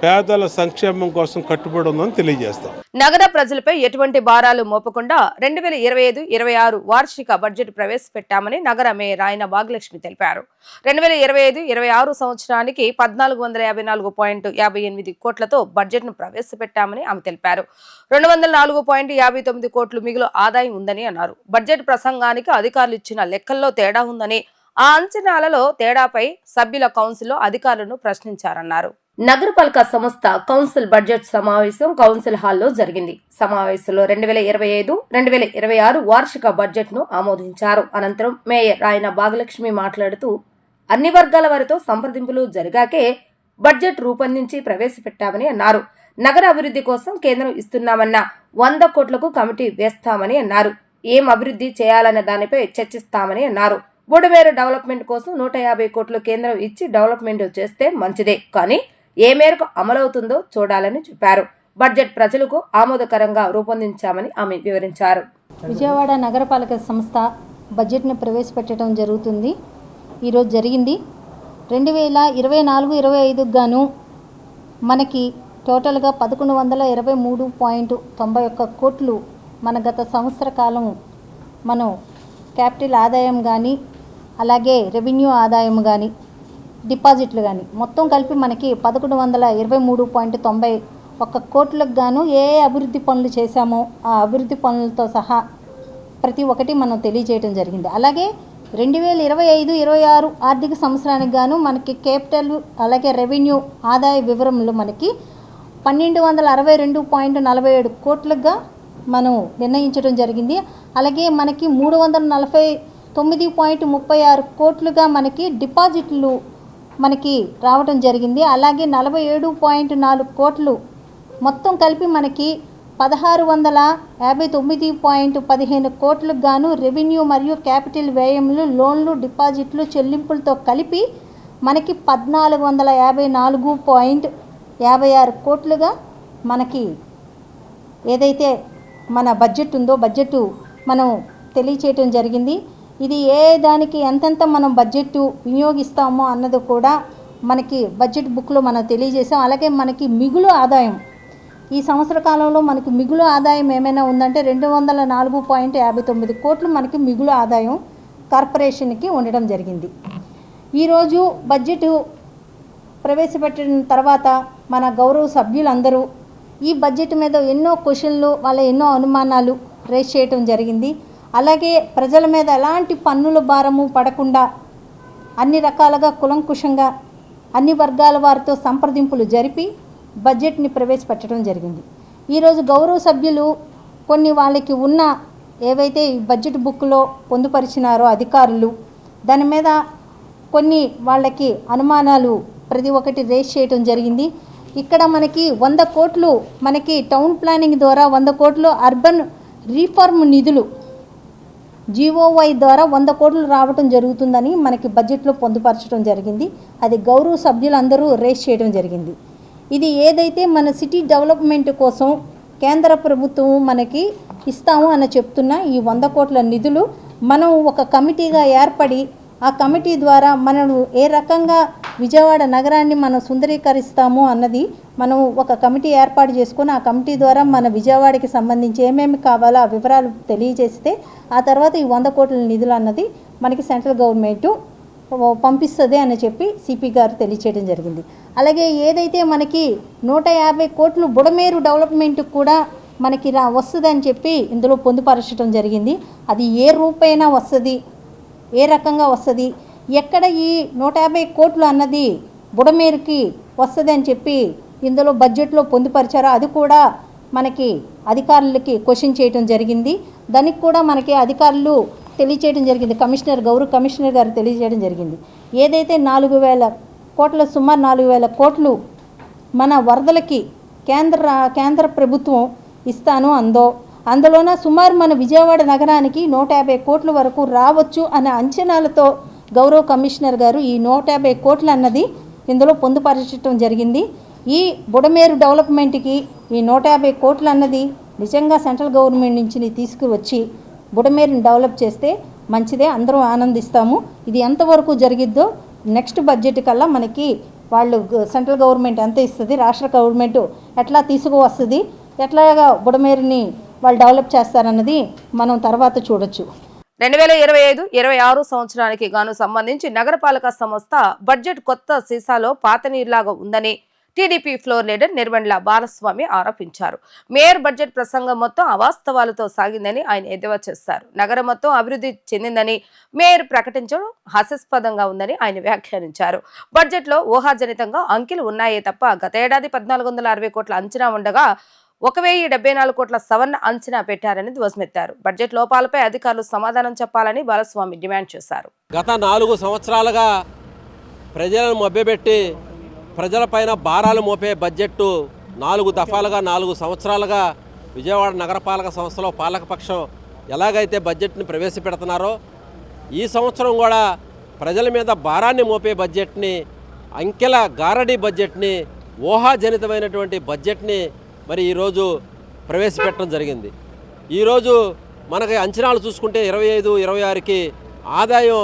S5: పేదల సంక్షేమం కోసం కట్టుబడి ఉందని తెలియజేస్తాం.
S1: నగర ప్రజలపై ఎటువంటి భారాలు మోపకుండా 2025-26 వార్షిక బడ్జెట్ ప్రవేశపెట్టామని నగర మేయర్ రాయన భాగ్యలక్ష్మి తెలిపారు. 2025-26 సంవత్సరానికి 1,454.58 కోట్లతో బడ్జెట్ ను ప్రవేశపెట్టామని ఆమె తెలిపారు. 204.59 కోట్లు మిగులు ఆదాయం ఉందని అన్నారు. బడ్జెట్ ప్రసంగానికి అధికారులు ఇచ్చిన లెక్కల్లో తేడా ఉందని, ఆ అంచనాలలో తేడాపై సభ్యుల కౌన్సిల్లో అధికారులను ప్రశ్నించారన్నారు. నగరపాలక సంస్థ కౌన్సిల్ బడ్జెట్ సమావేశం కౌన్సిల్ హాల్లో జరిగింది. సమావేశంలో 2025-2026 వార్షిక బడ్జెట్ ను ఆమోదించారు. అనంతరం మేయర్ రాయన భాగ్యలక్ష్మి మాట్లాడుతూ అన్ని వర్గాల వారితో సంప్రదింపులు జరిగాకే బడ్జెట్ రూపొందించి ప్రవేశపెట్టామని అన్నారు. నగర అభివృద్ధి కోసం కేంద్రం ఇస్తున్నామన్న 100 కోట్లకు కమిటీ వేస్తామని అన్నారు. ఏం అభివృద్ధి చేయాలన్న దానిపై చర్చిస్తామని అన్నారు. బుడమేరు డెవలప్మెంట్ కోసం 150 కోట్లు కేంద్రం ఇచ్చి డెవలప్మెంట్ చేస్తే మంచిదే, కానీ ఏ మేరకు అమలవుతుందో చూడాలని చెప్పారు. బడ్జెట్ ప్రజలకు ఆమోదకరంగా రూపొందించామని ఆమె వివరించారు.
S6: విజయవాడ నగరపాలక సంస్థ బడ్జెట్ని ప్రవేశపెట్టడం జరుగుతుంది. ఈరోజు జరిగింది. 2024-25 గాను మనకి టోటల్గా 1123.91 కోట్లు మన గత సంవత్సర కాలం మనం క్యాపిటల్ ఆదాయం కానీ అలాగే రెవెన్యూ ఆదాయం కానీ డిపాజిట్లు కానీ మొత్తం కలిపి మనకి 1123.91 కోట్లకు గాను ఏ అభివృద్ధి పనులు చేశామో ఆ అభివృద్ధి పనులతో సహా ప్రతి ఒక్కటి మనం తెలియజేయడం జరిగింది. అలాగే 2025-26 ఆర్థిక సంవత్సరానికి గాను మనకి క్యాపిటల్ అలాగే రెవెన్యూ ఆదాయ వివరములు మనకి 1262.47 కోట్లుగా మనం నిర్ణయించడం జరిగింది. అలాగే మనకి 349.36 కోట్లుగా మనకి డిపాజిట్లు మనకి రావడం జరిగింది. అలాగే 47.4 కోట్లు మొత్తం కలిపి మనకి 1659.15 కోట్లకు గాను రెవెన్యూ మరియు క్యాపిటల్ వ్యయములు, లోన్లు, డిపాజిట్లు, చెల్లింపులతో కలిపి మనకి 1454.56 కోట్లుగా మనకి ఏదైతే మన బడ్జెట్ ఉందో బడ్జెట్ మనం తెలియచేయటం జరిగింది. ఇది ఏ దానికి ఎంతెంత మనం బడ్జెట్ వినియోగిస్తామో అన్నది కూడా మనకి బడ్జెట్ బుక్లో మనం తెలియజేసాం. అలాగే మనకి మిగులు ఆదాయం ఈ సంవత్సర కాలంలో మనకి మిగులు ఆదాయం ఏమైనా ఉందంటే 204.59 కోట్లు మనకి మిగులు ఆదాయం కార్పొరేషన్కి ఉండడం జరిగింది. ఈరోజు బడ్జెట్ ప్రవేశపెట్టిన తర్వాత మన గౌరవ సభ్యులందరూ ఈ బడ్జెట్ మీద ఎన్నో క్వశ్చన్లు వాళ్ళ ఎన్నో అనుమానాలు రేస్ చేయటం జరిగింది. అలాగే ప్రజల మీద ఎలాంటి పన్నుల భారము పడకుండా అన్ని రకాలుగా కులంకుశంగా అన్ని వర్గాల వారితో సంప్రదింపులు జరిపి బడ్జెట్ని ప్రవేశపెట్టడం జరిగింది. ఈరోజు గౌరవ సభ్యులు కొన్ని వాళ్ళకి ఉన్న ఏవైతే ఈ బడ్జెట్ బుక్లో పొందుపరిచినారో అధికారులు దాని మీద కొన్ని వాళ్ళకి అనుమానాలు ప్రతి ఒక్కటి రేస్ చేయడం జరిగింది. ఇక్కడ మనకి 100 కోట్లు మనకి టౌన్ ప్లానింగ్ ద్వారా 100 కోట్లు అర్బన్ రీఫార్మ్ నిధులు GOY ద్వారా 100 కోట్లు రావటం జరుగుతుందని మనకి బడ్జెట్లో పొందుపరచడం జరిగింది. అది గౌరవ సభ్యులందరూ రేస్ చేయడం జరిగింది. ఇది ఏదైతే మన సిటీ డెవలప్మెంట్ కోసం కేంద్ర ప్రభుత్వం మనకి ఇస్తాము అని చెప్తున్న ఈ 100 కోట్ల నిధులు మనం ఒక కమిటీగా ఏర్పడి ఆ కమిటీ ద్వారా మనం ఏ రకంగా విజయవాడ నగరాన్ని మనం సుందరీకరిస్తాము అన్నది మనం ఒక కమిటీ ఏర్పాటు చేసుకొని ఆ కమిటీ ద్వారా మన విజయవాడకి సంబంధించి ఏమేమి కావాలో ఆ వివరాలు తెలియజేస్తే ఆ తర్వాత ఈ 100 కోట్ల నిధులు అన్నది మనకి సెంట్రల్ గవర్నమెంట్ పంపిస్తుంది అని చెప్పి సిపి గారు తెలియచేయడం జరిగింది. అలాగే ఏదైతే మనకి 150 కోట్లు బుడమేరు డెవలప్మెంట్కి కూడా మనకి వస్తుందని చెప్పి ఇందులో పొందుపరచడం జరిగింది. అది ఏ రూపైనా వస్తుంది, ఏ రకంగా వస్తుంది, ఎక్కడ ఈ 150 కోట్లు అన్నది బుడమేరుకి వస్తుంది అని చెప్పి ఇందులో బడ్జెట్లో పొందుపరిచారో అది కూడా మనకి అధికారులకి క్వశ్చన్ చేయడం జరిగింది. దానికి కూడా మనకి అధికారులు తెలియచేయడం జరిగింది. గౌరవ కమిషనర్ గారు తెలియజేయడం జరిగింది. ఏదైతే 4,000 కోట్ల సుమారు 4,000 కోట్లు మన వరదలకి కేంద్ర ప్రభుత్వం ఇస్తాను అందులోన సుమారు మన విజయవాడ నగరానికి 150 కోట్ల వరకు రావచ్చు అనే అంచనాలతో గౌరవ కమిషనర్ గారు ఈ 150 కోట్లు అన్నది ఇందులో పొందుపరచడం జరిగింది. ఈ బుడమేరు డెవలప్మెంట్కి ఈ 150 కోట్లు అన్నది నిజంగా సెంట్రల్ గవర్నమెంట్ నుంచి తీసుకువచ్చి బుడమేరుని డెవలప్ చేస్తే మంచిదే, అందరం ఆనందిస్తాము. ఇది ఎంతవరకు జరిగిద్దో నెక్స్ట్ బడ్జెట్ కల్లా మనకి వాళ్ళు సెంట్రల్ గవర్నమెంట్ ఎంత ఇస్తుంది, రాష్ట్ర గవర్నమెంట్ ఎట్లా తీసుకువస్తుంది, ఎట్లాగా బుడమేరుని వాళ్ళు డెవలప్ చేస్తారన్నది మనం తర్వాత చూడొచ్చు.
S1: 2025-26 సంవత్సరానికి గాను సంబంధించి నగరపాలక సంస్థ బడ్జెట్ కొత్త సీసాలో పాత నీరులాగా ఉందని టీడీపీ ఫ్లోర్ లీడర్ నిర్వండ్ల బాలస్వామి ఆరోపించారు. మేయర్ బడ్జెట్ ప్రసంగం మొత్తం అవాస్తవాలతో సాగిందని ఆయన ఎద్దేవా చేశారు. నగరం మొత్తం అభివృద్ధి చెందిందని మేయర్ ప్రకటించడం హాస్యాస్పదంగా ఉందని ఆయన వ్యాఖ్యానించారు. బడ్జెట్లో ఊహాజనితంగా అంకెలు ఉన్నాయే తప్ప గత ఏడాది 1,460 కోట్ల అంచనా ఉండగా 1,074 కోట్ల సవరణ అంచనా పెట్టారని ధ్వజమెత్తారు. బడ్జెట్ లోపాలపై అధికారులు సమాధానం చెప్పాలని బాలస్వామి డిమాండ్ చేశారు.
S7: గత 4 సంవత్సరాలుగా ప్రజలను మభ్యపెట్టి ప్రజలపైన భారాలు మోపే బడ్జెట్టు 4 దఫాలుగా 4 సంవత్సరాలుగా విజయవాడ నగరపాలక సంస్థలో పాలకపక్షం ఎలాగైతే బడ్జెట్ని ప్రవేశపెడుతున్నారో ఈ సంవత్సరం కూడా ప్రజల మీద భారాన్ని మోపే బడ్జెట్ని, అంకెల గారడీ బడ్జెట్ని, ఊహాజనితమైనటువంటి బడ్జెట్ని మరి ఈరోజు ప్రవేశపెట్టడం జరిగింది. ఈరోజు మనకి అంచనాలు చూసుకుంటే 25-26కి ఆదాయం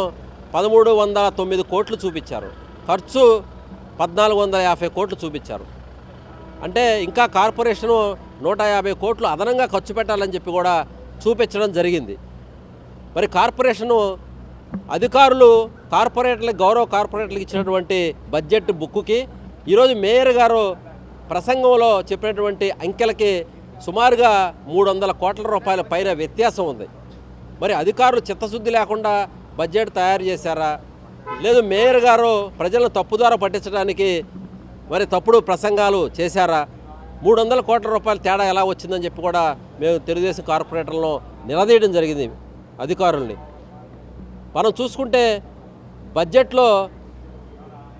S7: 1309 కోట్లు చూపించారు, ఖర్చు 1450 కోట్లు చూపించారు. అంటే ఇంకా కార్పొరేషను 150 కోట్లు అదనంగా ఖర్చు పెట్టాలని చెప్పి కూడా చూపించడం జరిగింది. మరి కార్పొరేషను అధికారులు కార్పొరేట్లకు గౌరవ కార్పొరేట్లకు ఇచ్చినటువంటి బడ్జెట్ బుక్కుకి ఈరోజు మేయర్ గారు ప్రసంగంలో చెప్పినటువంటి అంకెలకి సుమారుగా 300 కోట్ల రూపాయల పైన వ్యత్యాసం ఉంది. మరి అధికారులు చిత్తశుద్ధి లేకుండా బడ్జెట్ తయారు చేశారా, లేదు మేయర్ గారు ప్రజలను తప్పుదార పట్టించడానికి మరి తప్పుడు ప్రసంగాలు చేశారా, 300 కోట్ల రూపాయల తేడా ఎలా వచ్చిందని చెప్పి కూడా మేము తెలుగుదేశం కార్పొరేటర్లో నిలదీయడం జరిగింది అధికారుల్ని. మనం చూసుకుంటే బడ్జెట్లో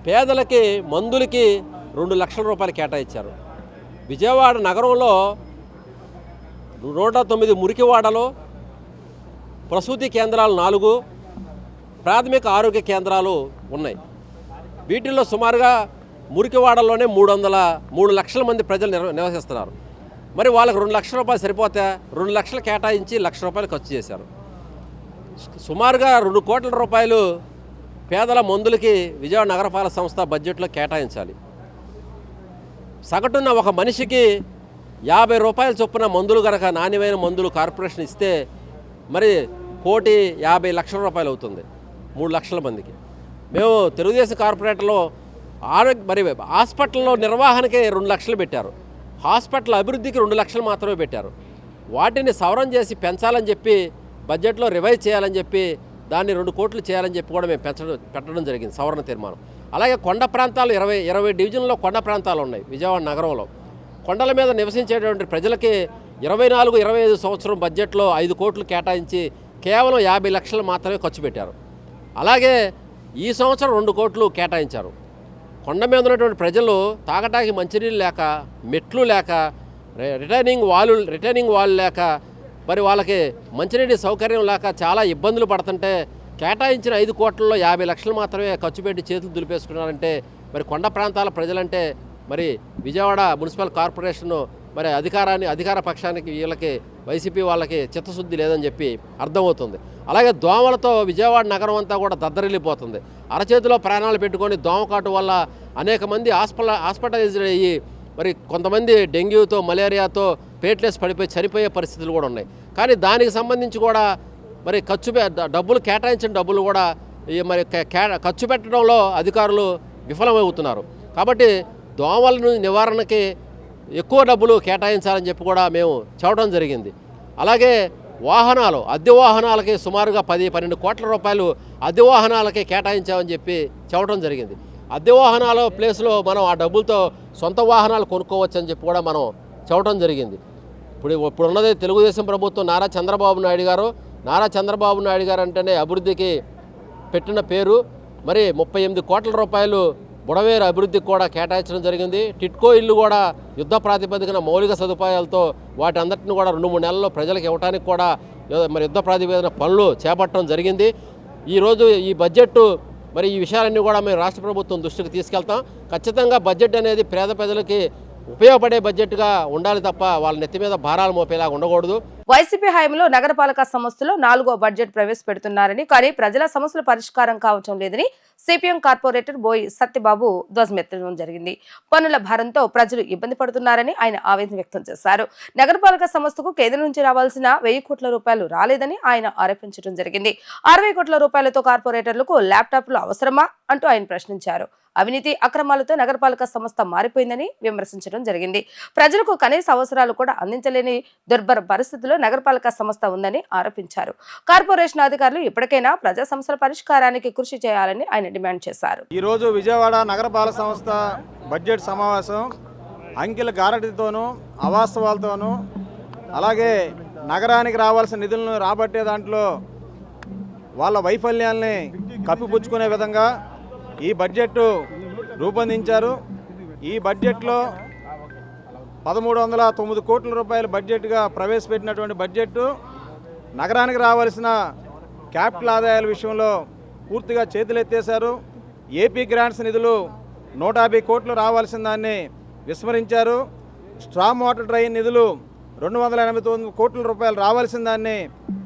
S7: పేదలకి మందులకి 2 లక్షల రూపాయలు కేటాయించారు. విజయవాడ నగరంలో 109 మురికివాడలో ప్రసూతి కేంద్రాలు 4, ప్రాథమిక ఆరోగ్య కేంద్రాలు ఉన్నాయి. వీటిల్లో సుమారుగా మురికివాడల్లోనే 3 లక్షల మంది ప్రజలు నివసిస్తున్నారు. మరి వాళ్ళకి 2 లక్షల రూపాయలు సరిపోతే 2 లక్షలు కేటాయించి 1 లక్ష రూపాయలు ఖర్చు చేశారు. సుమారుగా 2 కోట్ల రూపాయలు పేదల మందులకి విజయవాడ నగరపాలక సంస్థ బడ్జెట్లో కేటాయించాలి. సగటున ఒక మనిషికి 50 రూపాయల చొప్పున మందులు కనుక నాణ్యమైన మందులు కార్పొరేషన్ ఇస్తే మరి 1,50,00,000 రూపాయలు అవుతుంది 3 లక్షల మందికి. మేము తెలుగుదేశం కార్పొరేటర్లో మరి హాస్పిటల్లో నిర్వహణకే 2 లక్షలు పెట్టారు, హాస్పిటల్ అభివృద్ధికి 2 లక్షలు మాత్రమే పెట్టారు. వాటిని సవరణ చేసి పెంచాలని చెప్పి బడ్జెట్లో రివైజ్ చేయాలని చెప్పి దాన్ని 2 కోట్లు చేయాలని చెప్పి కూడా మేము పెట్టడం జరిగింది సవరణ తీర్మానం. అలాగే కొండ ప్రాంతాలు 20 డివిజన్లో కొండ ప్రాంతాలు ఉన్నాయి విజయవాడ నగరంలో. కొండల మీద నివసించేటువంటి ప్రజలకి 24-25 సంవత్సరం బడ్జెట్లో 5 కోట్లు కేటాయించి కేవలం 50 లక్షలు మాత్రమే ఖర్చు పెట్టారు. అలాగే ఈ సంవత్సరం 2 కోట్లు కేటాయించారు. కొండ మీద ఉన్నటువంటి ప్రజలు తాగటానికి మంచినీళ్ళు లేక, మెట్లు లేక, రిటైనింగ్ వాల్ లేక, మరి వాళ్ళకి మంచినీటి సౌకర్యం లేక చాలా ఇబ్బందులు పడుతుంటే కేటాయించిన 5 కోట్లలో 50 లక్షలు మాత్రమే ఖర్చు పెట్టి చేతులు దులిపేసుకున్నారంటే మరి కొండ ప్రాంతాల ప్రజలంటే మరి విజయవాడ మున్సిపల్ కార్పొరేషన్ మరి అధికార పక్షానికి వీళ్ళకి వైసీపీ వాళ్ళకి చిత్తశుద్ధి లేదని చెప్పి అర్థమవుతుంది. అలాగే దోమలతో విజయవాడ నగరం అంతా కూడా దద్దరిల్లిపోతుంది. అరచేతిలో ప్రాణాలు పెట్టుకొని దోమకాటు వల్ల అనేక మంది హాస్పిటలైజ్డ్ అయ్యి మరి కొంతమంది డెంగ్యూతో మలేరియాతో పేట్లెస్ పడిపోయి చనిపోయే పరిస్థితులు కూడా ఉన్నాయి. కానీ దానికి సంబంధించి కూడా మరి డబ్బులు కేటాయించిన డబ్బులు కూడా మరి ఖర్చు పెట్టడంలో అధికారులు విఫలమవుతున్నారు. కాబట్టి దోమల నివారణకి ఎక్కువ డబ్బులు కేటాయించాలని చెప్పి కూడా మేము చెప్పడం జరిగింది. అలాగే అద్దె వాహనాలకి సుమారుగా 10-12 కోట్ల రూపాయలు అద్దె వాహనాలకి కేటాయించామని చెప్పి చెప్పడం జరిగింది. అద్దె వాహనాల ప్లేస్లో మనం ఆ డబ్బులతో సొంత వాహనాలు కొనుక్కోవచ్చు అని చెప్పి కూడా మనం చెప్పడం జరిగింది. ఇప్పుడున్నది తెలుగుదేశం ప్రభుత్వం నారా చంద్రబాబు నాయుడు గారు అంటేనే అభివృద్ధికి పెట్టిన పేరు. మరి 38 కోట్ల రూపాయలు బుడవేరు అభివృద్ధికి కూడా కేటాయించడం జరిగింది. టిట్కో ఇల్లు కూడా యుద్ధ ప్రాతిపదికన మౌలిక సదుపాయాలతో వాటి అందరిని కూడా 2-3 నెలల్లో ప్రజలకు ఇవ్వడానికి కూడా మరి యుద్ధ ప్రాతిపదికన పనులు చేపట్టడం జరిగింది. ఈరోజు ఈ బడ్జెట్ మరి ఈ విషయాలన్నీ కూడా మేము రాష్ట్ర ప్రభుత్వం దృష్టికి తీసుకెళ్తాం. ఖచ్చితంగా బడ్జెట్ అనేది పేద ప్రజలకి ఉపయోగపడే బడ్జెట్గా ఉండాలి తప్ప వాళ్ళ నెత్తి మీద భారాలు మోపేలాగా ఉండకూడదు.
S1: వైసీపీ హయాంలో నగరపాలక సంస్థలో 4వ బడ్జెట్ ప్రవేశపెడుతున్నారని, కానీ ప్రజల సమస్యల పరిష్కారం కావటం లేదని సిపిఎం కార్పొరేటర్ బోయి సత్యబాబు ధ్వజమెత్తడం జరిగింది. పన్నుల భారంతో ప్రజలు ఇబ్బంది పడుతున్నారని ఆయన ఆవేదన వ్యక్తం చేశారు. నగరపాలక సంస్థకు కేంద్రం నుంచి రావాల్సిన 1000 కోట్ల రూపాయలు రాలేదని ఆయన ఆరోపించడం జరిగింది. 60 కోట్ల రూపాయలతో కార్పొరేటర్లకు ల్యాప్టాప్లు అవసరమా అంటూ ఆయన ప్రశ్నించారు. అవినీతి అక్రమాలతో నగరపాలక సంస్థ మారిపోయిందని విమర్శించడం జరిగింది. ప్రజలకు కనీస అవసరాలు కూడా అందించలేని దుర్భర పరిస్థితుల్లో నగరపాలక సంస్థ ఉందని ఆరోపించారు. కార్పొరేషన్ అధికారులు ఇప్పటికైనా ప్రజా సమస్యల పరిష్కారానికి కృషి చేయాలని ఆయన డిమాండ్ చేశారు.
S8: ఈరోజు విజయవాడ నగరపాలక సంస్థ బడ్జెట్ సమావేశం అంకెల గారడీతోనూ అవాస్తవాలతోనూ అలాగే నగరానికి రావాల్సిన నిధులను రాబట్టే దాంట్లో వాళ్ళ వైఫల్యాల్ని కప్పిపుచ్చుకునే విధంగా ఈ బడ్జెట్ రూపొందించారు. ఈ బడ్జెట్లో 1309 కోట్ల రూపాయల బడ్జెట్గా ప్రవేశపెట్టినటువంటి బడ్జెట్ నగరానికి రావాల్సిన క్యాపిటల్ ఆదాయాల విషయంలో పూర్తిగా చేతులెత్తేశారు. ఏపీ గ్రాంట్స్ నిధులు 150 కోట్లు రావాల్సిన దాన్ని విస్మరించారు. స్ట్రామ్ వాటర్ డ్రైన్ నిధులు 289 కోట్ల రూపాయలు రావాల్సిన దాన్ని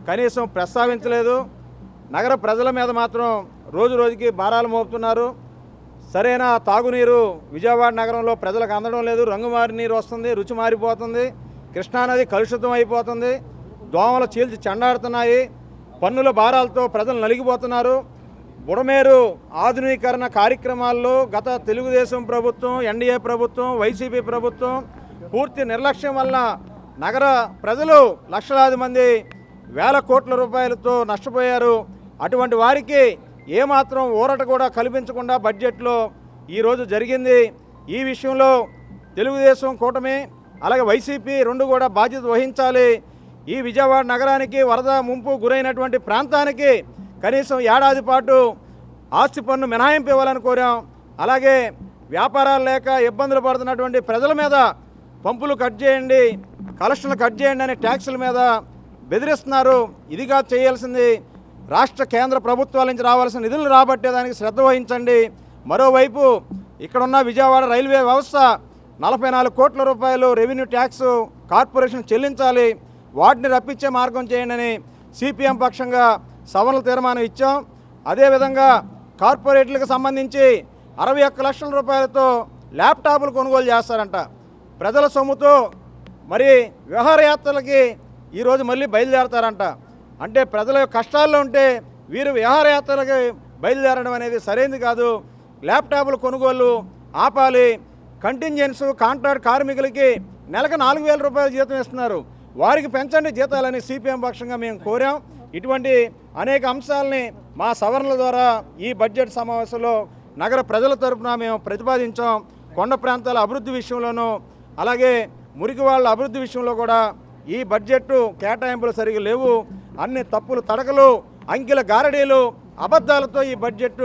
S8: కనీసం ప్రస్తావించలేదు. నగర ప్రజల మీద మాత్రం రోజు రోజుకి భారాలు మోపుతున్నారు. సరైన తాగునీరు విజయవాడ నగరంలో ప్రజలకు అందడం లేదు. రంగుమారి నీరు వస్తుంది, రుచి మారిపోతుంది. కృష్ణానది కలుషితం అయిపోతుంది. దోమలు చీల్చి చెండాడుతున్నాయి. పన్నుల భారాలతో ప్రజలు నలిగిపోతున్నారు. బుడమేరు ఆధునీకరణ కార్యక్రమాల్లో గత తెలుగుదేశం ప్రభుత్వం, ఎన్డీఏ ప్రభుత్వం, వైసీపీ ప్రభుత్వం పూర్తి నిర్లక్ష్యం వల్ల నగర ప్రజలు లక్షలాది మంది వేల కోట్ల రూపాయలతో నష్టపోయారు. అటువంటి వారికి ఏమాత్రం ఊరట కూడా కల్పించకుండా బడ్జెట్లో ఈరోజు జరిగింది. ఈ విషయంలో తెలుగుదేశం కూటమి అలాగే వైసీపీ రెండు కూడా బాధ్యత వహించాలి. ఈ విజయవాడ నగరానికి వరద ముంపు గురైనటువంటి ప్రాంతానికి కనీసం ఏడాది పాటు ఆస్తి పన్ను మినహాయింపు ఇవ్వాలని కోరాం. అలాగే వ్యాపారాలు లేక ఇబ్బందులు పడుతున్నటువంటి ప్రజల మీద పంపులు కట్ చేయండి, కలెక్షన్లు కట్ చేయండి అనే ట్యాక్సుల మీద బెదిరిస్తున్నారు. ఇదిగా చేయాల్సింది రాష్ట్ర కేంద్ర ప్రభుత్వాల నుంచి రావాల్సిన నిధులు రాబట్టేదానికి శ్రద్ధ వహించండి. మరోవైపు ఇక్కడున్న విజయవాడ రైల్వే వ్యవస్థ 44 కోట్ల రూపాయలు రెవెన్యూ ట్యాక్స్ కార్పొరేషన్ చెల్లించాలి. వాటిని రప్పించే మార్గం చేయండి అని సిపిఎం పక్షంగా సవరణ తీర్మానం ఇచ్చాం. అదేవిధంగా కార్పొరేట్లకు సంబంధించి 61 లక్షల రూపాయలతో ల్యాప్టాప్లు కొనుగోలు చేస్తారంట. ప్రజల సొమ్ముతో మరి విహారయాత్రలకి ఈరోజు మళ్ళీ బయలుదేరతారంట. అంటే ప్రజల కష్టాల్లో ఉంటే వీరు విహారయాత్రలకి బయలుదేరడం అనేది సరైనది కాదు. ల్యాప్టాప్ల కొనుగోలు ఆపాలి. కంటింజెన్స్ కాంట్రాక్ట్ కార్మికులకి నెలకు 4,000 రూపాయల జీతం ఇస్తున్నారు. వారికి పెంచండి జీతాలని సిపిఎం పక్షంగా మేము కోరాం. ఇటువంటి అనేక అంశాలని మా సవరణల ద్వారా ఈ బడ్జెట్ సమావేశంలో నగర ప్రజల తరపున మేము ప్రతిపాదించాం. కొండ ప్రాంతాల అభివృద్ధి విషయంలోనూ అలాగే మురికి వాళ్ళ అభివృద్ధి విషయంలో కూడా ఈ బడ్జెట్ కేటాయింపులు సరిగా లేవు. అన్ని తప్పులు తడకలు, అంకెల గారడీలు, అబద్ధాలతో ఈ బడ్జెట్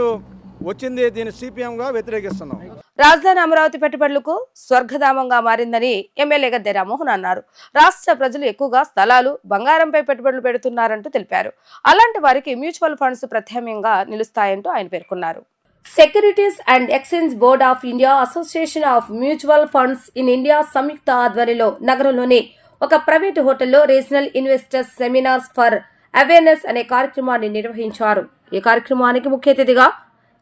S8: వచ్చింది. దీన్ని సిపిఎంగా వ్యతిరేకిస్తున్నాం.
S1: రాజధాని అమరావతి పెట్టుబడులకు స్వర్గధామంగా మారిందని ఎమ్మెల్యే గద్దె రామ్మోహన్ అన్నారు. రాష్ట్ర ప్రజలు ఎక్కువగా స్థలాలు, బంగారంపై పెట్టుబడులు పెడుతున్నారంటూ తెలిపారు. అలాంటి వారికి మ్యూచువల్ ఫండ్స్ ప్రత్యామ్నాయంగా నిలుస్తాయంటూ ఆయన పేర్కొన్నారు. Securities and exchange board of India, association of mutual funds in India సంయుక్త ఆధ్వర్యంలో నగరంలోని ఒక ప్రైవేటు హోటల్లో regional investors seminars for awareness అనే కార్యక్రమాన్ని నిర్వహించారు. ఈ కార్యక్రమానికి ముఖ్య అతిథిగా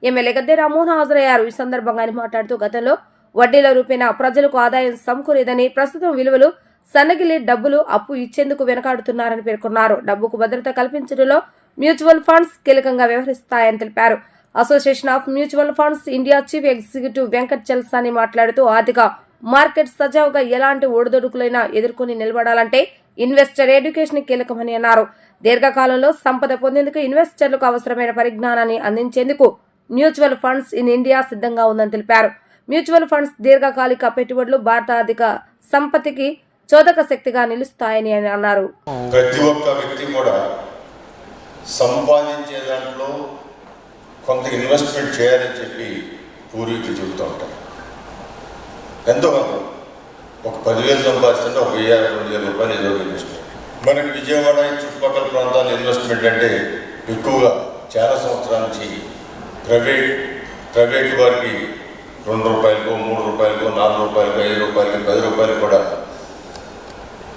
S1: ఎమ్మెల్యే గద్దె రామ్మోహన్ హాజరయ్యారు. ఈ సందర్భంగా ఆయన మాట్లాడుతూ గతంలో వడ్డీల రూపేణా ప్రజలకు ఆదాయం సమకూరేదని, ప్రస్తుతం విలువలు సన్నగిలి డబ్బులు అప్పు ఇచ్చేందుకు వెనకాడుతున్నారని పేర్కొన్నారు. డబ్బుకు భద్రత కల్పించడంలో మ్యూచువల్ ఫండ్స్ కీలకంగా వ్యవహరిస్తాయని తెలిపారు. Association of mutual funds India chief executive Venkat Chalasani మాట్లాడుతూ ఆర్థిక మార్కెట్ సజావుగా ఎలాంటి ఒడిదొడుకులైనా ఎదుర్కొని నిలబడాలంటే ఇన్వెస్టర్ ఎడ్యుకేషన్ కీలకమని అన్నారు. దీర్ఘకాలంలో సంపద పొందేందుకు ఇన్వెస్టర్లకు అవసరమైన పరిజ్ఞానాన్ని అందించేందుకు మ్యూచువల్ ఫండ్స్ ఇన్ ఇండియా సిద్ధంగా ఉందని తెలిపారు. మ్యూచువల్ ఫండ్స్ దీర్ఘకాలిక పెట్టుబడులు భారత ఆర్థిక సంపత్తికి చోదక శక్తిగా నిలుస్తాయని అన్నారు.
S9: ప్రతి ఒక్క వ్యక్తి కూడా సంపాదించే దాంట్లో కొంత ఇన్వెస్ట్మెంట్ చేయాలని చెప్పి పూర్వీకులు చెబుతూ ఉంటారు. ఎంతో కొంత ఒక 10,000 సంపాదిస్తుంటే ఒక 1,000-2,000 రూపాయలు ఏదో ఇన్వెస్ట్మెంట్. మనకి విజయవాడ చుట్టుపక్కల ప్రాంతాల ఇన్వెస్ట్మెంట్ అంటే ఎక్కువగా చాలా సంవత్సరాల నుంచి ప్రైవేట్ వారికి 2 రూపాయలకు, 3 రూపాయలకు, 4 రూపాయలకు, 5 రూపాయలకు, 10 రూపాయలకు కూడా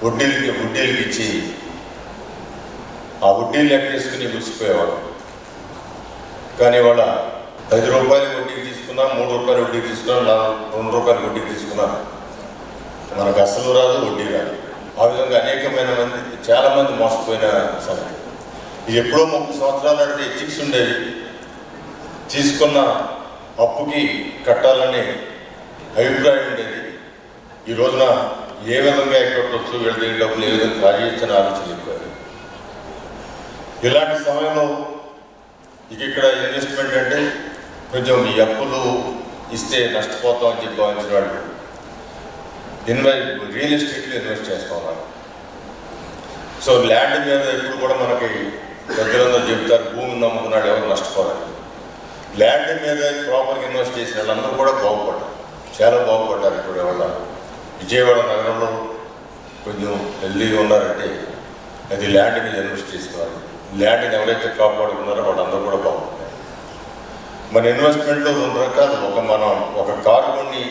S9: వడ్డీలకి ఇచ్చి ఆ వడ్డీలు లెక్కేసుకుని మురిసిపోయేవాడు. కానీ వాళ్ళ 10 రూపాయలు వడ్డీకి తీసుకున్నా, 3 రూపాయలు వడ్డీకి తీసుకున్నా, 2 రూపాయలు వడ్డీకి తీసుకున్నా మనకు అసలు రాదు, వడ్డీ రాదు. ఆ విధంగా అనేకమైన మంది, చాలామంది మోసపోయిన సంగతి. ఇది ఎప్పుడో 30 సంవత్సరాల నాటి ఎథిక్స్ ఉండేది. తీసుకున్న అప్పుకి కట్టాలనే అభిప్రాయం ఉండేది. ఈ రోజున ఏ విధంగా ఎక్కడొచ్చు, వీళ్ళ దగ్గర డబ్బులు ఏ విధంగా ఖాళీ ఇచ్చిన ఆలోచన చెప్పారు. ఇలాంటి సమయంలో ఇక్కడ ఇన్వెస్ట్మెంట్ అంటే కొంచెం ఈ అప్పులు ఇస్తే నష్టపోతామని చెప్పి భావించిన వాళ్ళు రియల్ ఎస్టేట్లో ఇన్వెస్ట్ చేస్తూ ఉన్నారు. సో ల్యాండ్ మీద ఎప్పుడు కూడా మనకి పెద్దలందరూ చెప్తారు, భూమి నమ్ముకున్నాడు ఎవరు నష్టపోవాలి. ల్యాండ్ మీద ప్రాపర్గా ఇన్వెస్ట్ చేసిన వాళ్ళందరూ కూడా బాగుపడ్డారు, చాలా బాగుపడ్డారు. ఇప్పుడు ఎవరు విజయవాడ నగరంలో కొంచెం హెల్దీగా ఉన్నారంటే అది ల్యాండ్ మీద ఇన్వెస్ట్ చేసేవాళ్ళు. ల్యాండ్ని ఎవరైతే కాపాడుకున్నారో వాళ్ళందరూ కూడా బాగుంటారు. మన ఇన్వెస్ట్మెంట్లో 2 రకాలు. మనం ఒక కారు కొని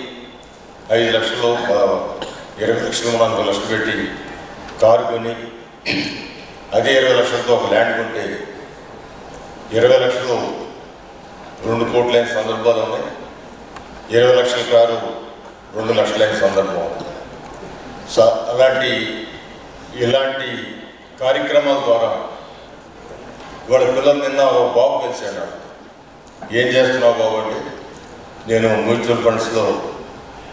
S9: 5 లక్షలు, 20 లక్షలు, 40 లక్షలు పెట్టి కారు కొని అదే 20 లక్షలతో ఒక ల్యాండ్ కొంటే 20 లక్షలు 2 కోట్లైన సందర్భాలు ఉన్నాయి. 20 లక్షల కారు 2 లక్షలైన సందర్భం. ఇలాంటి కార్యక్రమాల ద్వారా వాళ్ళ పిల్లలు నిన్న ఒక బాబు కలిశాడు. ఏం చేస్తున్నావు బాబు అంటే, నేను మ్యూచువల్ ఫండ్స్లో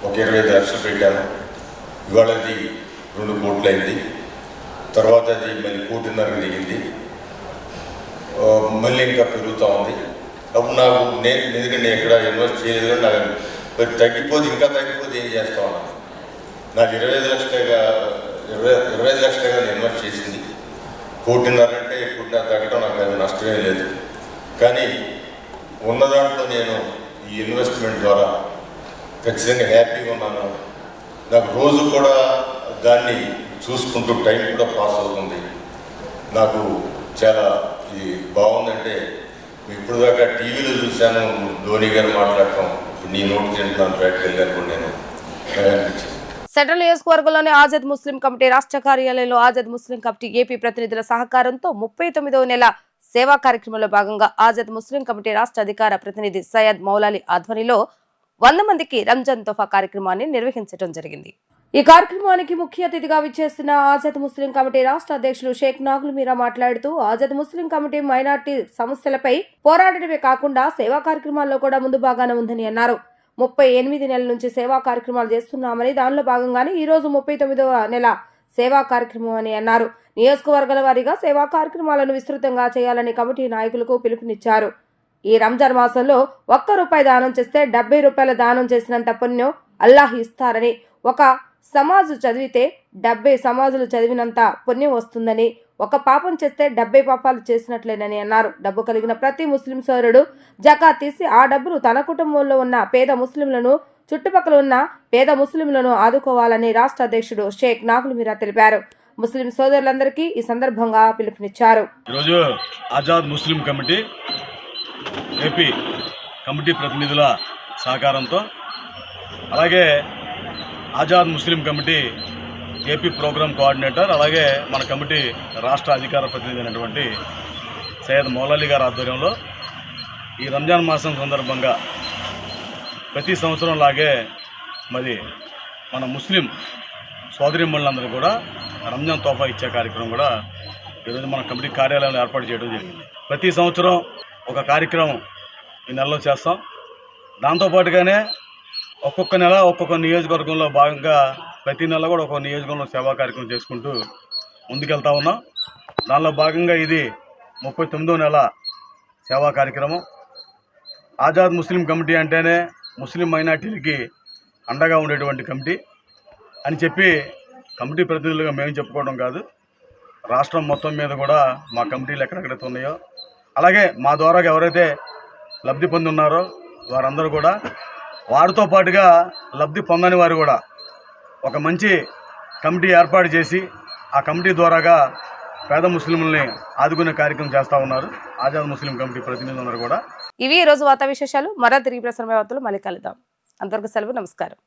S9: ఒక 25 లక్షలు పెట్టాను, ఇవాళ అది 2 కోట్లు అయింది, తర్వాత అది మళ్ళీ 1.5 దిగింది, మళ్ళీ ఇంకా పెరుగుతూ ఉంది. అప్పుడు నాకు నేను ఎందుకంటే ఎక్కడ ఇన్వెస్ట్ చేయలేదు, నాకు మరి తగ్గిపోతే ఇంకా తగ్గిపోతే ఏం చేస్తా ఉన్నాను. నాకు 25 లక్షలుగా నేను ఇన్వెస్ట్ చేసింది. 1.5 అంటే 1.5 తగ్గడం నాకు అది నష్టమే లేదు. కానీ ఉన్న దాంట్లో నేను ఈ ఇన్వెస్ట్మెంట్ ద్వారా ఖచ్చితంగా హ్యాపీగా ఉన్నాను. నాకు రోజు కూడా దాన్ని చూసుకుంటూ టైం కూడా పాస్ అవుతుంది. నాకు చాలా ఇది బాగుందంటే, ఇప్పుడు దాకా టీవీలో చూశాను ధోని గారు మాట్లాడటం, ఇప్పుడు నీ నోటి తింటున్నాను బయటకు వెళ్ళాను నేను అనిపించింది.
S1: సెంట్రల్ నియోజకవర్గంలోని ఆజాద్ ముస్లిం కమిటీ రాష్ట్ర కార్యాలయంలో ఆజాద్ ముస్లిం కమిటీ ఏపీ ప్రతినిధుల సహకారంతో 39వ నెల సేవా కార్యక్రమంలో భాగంగా ఆజాద్ ముస్లిం కమిటీ రాష్ట్ర అధికార ప్రతినిధి సయ్యద్ మౌలాలి ఆధ్వర్యంలో 100 మందికి రంజాన్ తోఫా కార్యక్రమాన్ని నిర్వహించడం జరిగింది. ఈ కార్యక్రమానికి ముఖ్య అతిథిగా విచ్చేసిన ఆజాద్ ముస్లిం కమిటీ రాష్ట్ర అధ్యక్షులు షేక్ నాగుల్ మీరా మాట్లాడుతూ, ఆజాద్ ముస్లిం కమిటీ మైనార్టీ సమస్యలపై పోరాడటమే కాకుండా సేవా కార్యక్రమాల్లో కూడా ముందు భాగాన ఉందని అన్నారు. 38 నెలల నుంచి సేవా కార్యక్రమాలు చేస్తున్నామని, దానిలో భాగంగానే ఈ రోజు 39వ నెల సేవా కార్యక్రమం అని అన్నారు. నియోజకవర్గాల వారీగా సేవా కార్యక్రమాలను విస్తృతంగా చేయాలని కమిటీ నాయకులకు పిలుపునిచ్చారు. ఈ రంజాన్ మాసంలో ₹1 దానం చేస్తే 70 రూపాయల దానం చేసినంత పుణ్యం అల్లాహ్ ఇస్తారని, ఒక సమాజు చదివితే 70 సమాజులు చదివినంత పుణ్యం వస్తుందని, ఒక పాపం చేస్తే 70 పాపాలు చేసినట్లేనని అన్నారు. డబ్బు కలిగిన ప్రతి ముస్లిం సోదరుడు జకాత్ తీసి ఆ డబ్బును తన కుటుంబంలో ఉన్న పేద ముస్లింలను, చుట్టుపక్కల ఉన్న పేద ముస్లింలను ఆదుకోవాలని రాష్ట్ర అధ్యక్షుడు షేక్ నాగుల్ మీరా తెలిపారు. ముస్లిం సోదరులందరికీ ఈ సందర్భంగా పిలుపునిచ్చారు.
S10: ఈరోజు Azad Muslim committee AP committee ప్రతినిధుల సహకారంతో, అలాగే Azad Muslim committee AP programme coordinator, అలాగే మన కమిటీ రాష్ట్ర అధికార ప్రతినిధి అయినటువంటి సయ్యద్ మౌలాలి గారి ఆధ్వర్యంలో ఈ రంజాన్ మాసం సందర్భంగా ప్రతి సంవత్సరం లాగే మరి మన ముస్లిం సోదరీమణులందరూ కూడా రంజాన్ తోఫా ఇచ్చే కార్యక్రమం కూడా ఈరోజు మన కమిటీ కార్యాలయంలో ఏర్పాటు చేయడం జరిగింది. ప్రతి సంవత్సరం ఒక కార్యక్రమం ఈ నెలలో చేస్తాం. దాంతోపాటుగానే ఒక్కొక్క నెల ఒక్కొక్క నియోజకవర్గంలో భాగంగా ప్రతి నెల కూడా ఒక నియోజకవర్గంలో సేవా కార్యక్రమం చేసుకుంటూ ముందుకెళ్తా ఉన్నాం. దానిలో భాగంగా ఇది 39వ నెల సేవా కార్యక్రమం. ఆజాద్ ముస్లిం కమిటీ అంటేనే ముస్లిం మైనార్టీలకి అండగా ఉండేటువంటి కమిటీ అని చెప్పి కమిటీ ప్రతినిధులుగా మేము చెప్పుకోవడం కాదు, రాష్ట్రం మొత్తం మీద కూడా మా కమిటీలు ఎక్కడెక్కడైతే ఉన్నాయో, అలాగే మా ద్వారా ఎవరైతే లబ్ధి పొంది ఉన్నారో వారందరూ కూడా, వారితో పాటుగా లబ్ధి పొందని వారు కూడా ఒక మంచి కమిటీ ఏర్పాటు చేసి ఆ కమిటీ ద్వారాగా పేద ముస్లింలని ఆదుకునే కార్యక్రమం చేస్తూ ఉన్నారు ఆజాద్ ముస్లిం కమిటీ ప్రతినిధులందరూ కూడా.
S1: ఇవి ఈ రోజు వార్తా విశేషాలు. మరో తిరిగి ప్రసారమయ్యే వార్తలు మళ్ళీ కలుద్దాం. అంతవరకు సెలవు. నమస్కారం.